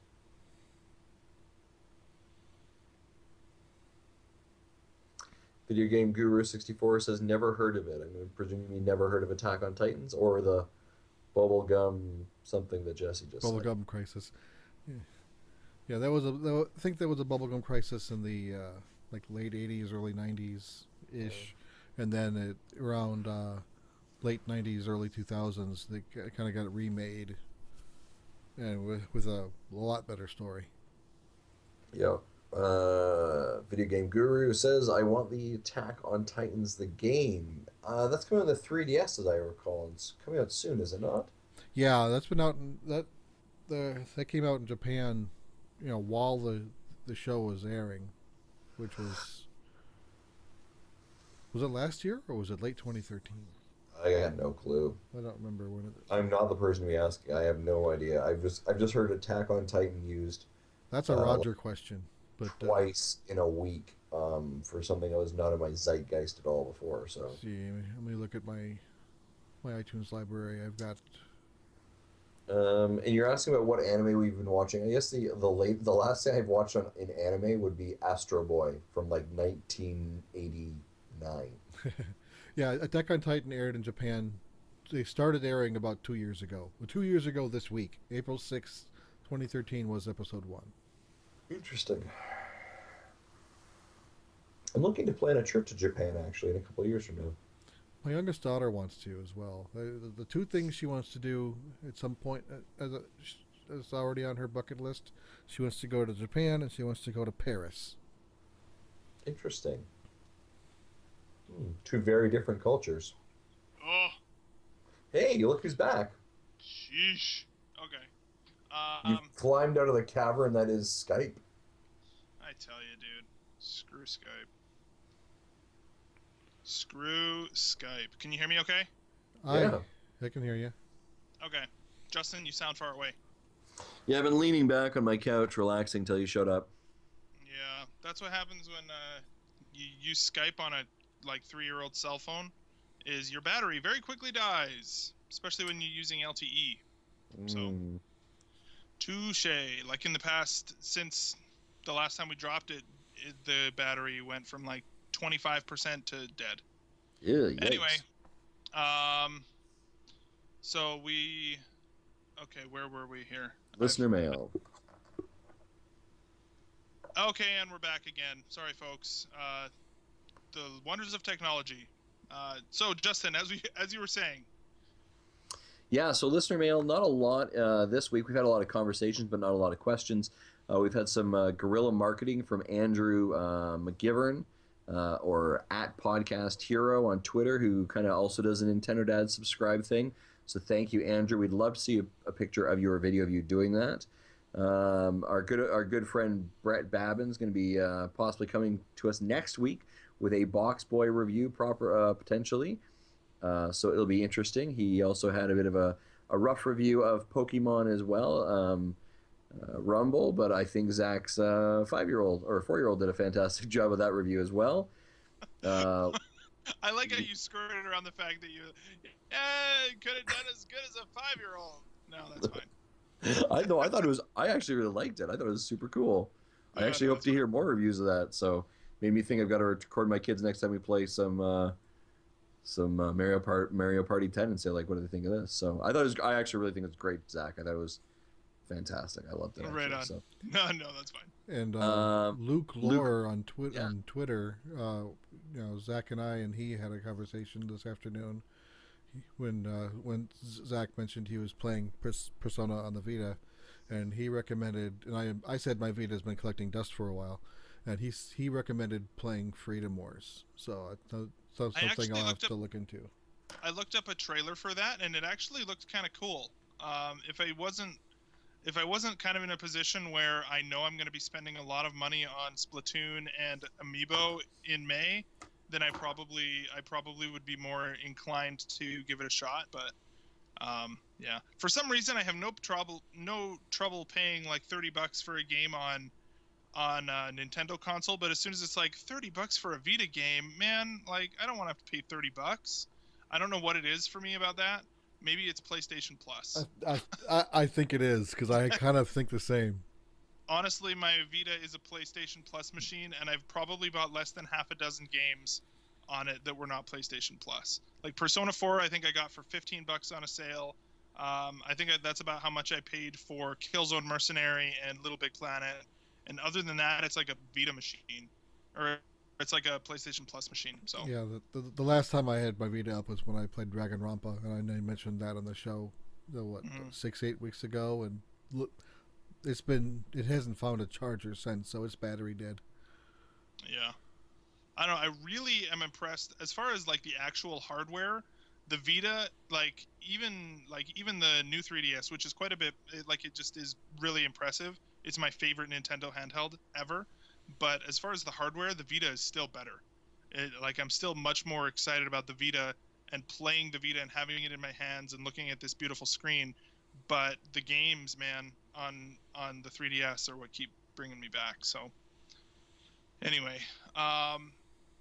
Video Game Guru 64 says never heard of it. I'm presuming you never heard of Attack on Titans or the bubblegum something that Jesse just said. Bubblegum crisis. Yeah, I think there was a bubblegum crisis in the late 80s, early 90s ish, and then around late 90s, early 2000s, they kind of got it remade, and with a lot better story. Yeah. Video Game Guru says, I want the Attack on Titans the game. That's coming on the 3DS, as I recall. It's coming out soon, is it not? Yeah, that's been out that came out in Japan, while the show was airing, which was it last year or was it late 2013? I got no clue. I don't remember when it. I'm not the person to be asking. I have no idea. I've just heard Attack on Titan used. That's a Roger question. But twice in a week for something that was not in my zeitgeist at all before. So see, let me look at my iTunes library. I've got. And you're asking about what anime we've been watching. I guess the last thing I've watched in anime would be Astro Boy from 1989. Yeah, Attack on Titan aired in Japan. They started airing about 2 years ago. Well, 2 years ago this week, April 6th, 2013 was episode 1. Interesting. I'm looking to plan a trip to Japan, actually, in a couple of years from now. My youngest daughter wants to as well. The two things she wants to do at some point, it's already on her bucket list. She wants to go to Japan and she wants to go to Paris. Interesting. Two very different cultures. Oh. Hey, look who's back. Sheesh. Okay. You climbed out of the cavern that is Skype. I tell you, dude. Screw Skype. Screw Skype. Can you hear me okay? Yeah. I can hear you. Okay. Justin, you sound far away. Yeah, I've been leaning back on my couch, relaxing till you showed up. Yeah, that's what happens when you use Skype on a 3-year-old cell phone, is your battery very quickly dies, especially when you're using LTE. So, touche. Like in the past, since the last time we dropped it, the battery went from 25% to dead. Yeah. Anyway, so where were we here? Listener mail. Okay, and we're back again. Sorry, folks. The wonders of technology. So, Justin, as you were saying. Yeah, so listener mail, not a lot this week. We've had a lot of conversations, but not a lot of questions. We've had some guerrilla marketing from Andrew McGivern, or at Podcast Hero on Twitter, who kind of also does a Nintendo Dad subscribe thing. So thank you, Andrew. We'd love to see a picture of your video of you doing that. Our good friend Brett Babin's going to be possibly coming to us next week with a Box Boy review, potentially. So it'll be interesting. He also had a bit of a rough review of Pokemon as well, Rumble, but I think Zach's 5-year-old or 4-year-old did a fantastic job of that review as well. I like how you skirted around the fact that you could have done as good as a 5-year-old. No, that's fine. I actually really liked it. I thought it was super cool. I actually hope to hear more reviews of that. So made me think I've got to record my kids next time we play some Mario Party 10 and say what do they think of this? So I actually really think it's great, Zach. I thought it was fantastic. I loved it. Right on. So. No, that's fine. And Luke Lore on Twitter, Zach and I and he had a conversation this afternoon when Zach mentioned he was playing Persona on the Vita, and he recommended, and I said my Vita's been collecting dust for a while, and he recommended playing Freedom Wars. So that's something I'll have to look into. I looked up a trailer for that, and it actually looked kind of cool. If I wasn't if I wasn't kind of in a position where I know I'm going to be spending a lot of money on Splatoon and Amiibo in May, then I probably would be more inclined to give it a shot. But yeah, for some reason I have no trouble paying like $30 for a game on a Nintendo console. But as soon as it's like $30 for a Vita game, man, like I don't want to have to pay $30. I don't know what it is for me about that. Maybe it's PlayStation Plus. I think it is, because I kind of think the same. Honestly, my Vita is a PlayStation Plus machine, and I've probably bought less than half a dozen games on it that were not PlayStation Plus. Like Persona 4, I think I got for $15 on a sale. I think that's about how much I paid for Killzone Mercenary and Little Big Planet. And other than that, it's like a Vita machine, or it's like a PlayStation Plus machine. So Yeah, the last time I had my Vita up was when I played Dragon Rampa, and I know you mentioned that on the show, 6-8 weeks ago, and look, it hasn't found a charger since, so it's battery dead. Yeah, I don't know. I really am impressed as far as like the actual hardware. The Vita, even the new 3DS, which is quite a bit, it just is really impressive. It's my favorite Nintendo handheld ever. But as far as the hardware, the Vita is still better. I'm still much more excited about the Vita and playing the Vita and having it in my hands and looking at this beautiful screen. But the games, man, on the 3DS are what keep bringing me back. So anyway,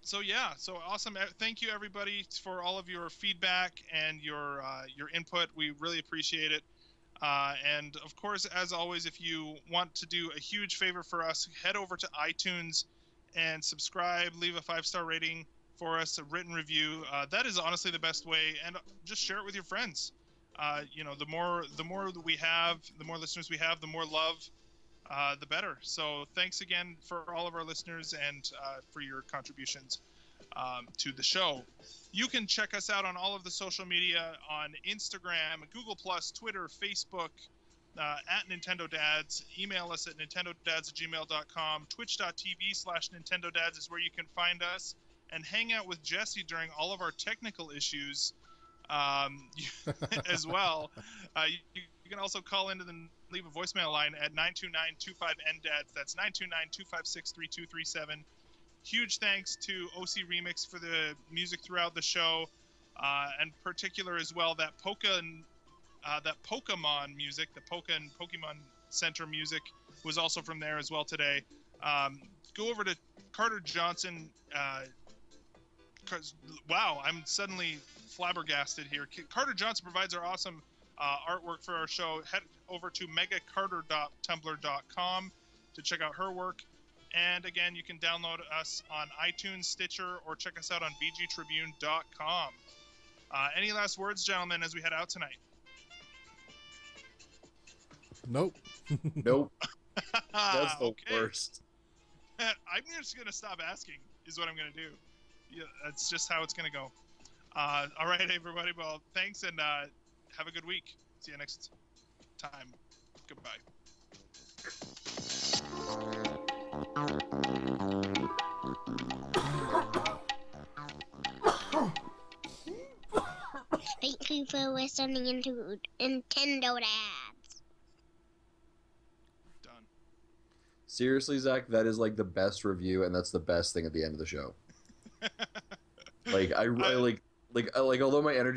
so awesome. Thank you everybody for all of your feedback and your input. We really appreciate it. And of course, as always, if you want to do a huge favor for us, head over to iTunes and subscribe, leave a 5-star rating for us, a written review. That is honestly the best way, and just share it with your friends. The more that we have, the more listeners we have, the more love, the better. So thanks again for all of our listeners and for your contributions to the show. You can check us out on all of the social media on Instagram, Google+, Twitter, Facebook, at Nintendo Dads. Email us at nintendodads@gmail.com. Twitch.tv/Nintendo Dads is where you can find us and hang out with Jesse during all of our technical issues as well. You can also call into and leave a voicemail line at 929-25-NDADS. That's 929-256-3237. Huge thanks to OC Remix for the music throughout the show, and particular as well that Pokemon music, the Pokemon Center music was also from there as well today. Go over to Carter Johnson. Wow, I'm suddenly flabbergasted here. Carter Johnson provides our awesome artwork for our show. Head over to megacarter.tumblr.com to check out her work. And again, you can download us on iTunes, Stitcher, or check us out on bgtribune.com. Any last words, gentlemen, as we head out tonight? Nope. Nope. That's the worst. I'm just going to stop asking, is what I'm going to do. Yeah, that's just how it's going to go. All right, everybody. Well, thanks, and have a good week. See you next time. Goodbye. Thank you for listening to Nintendo Dads. Done. Seriously, Zach, that is like the best review, and that's the best thing at the end of the show. Although my energy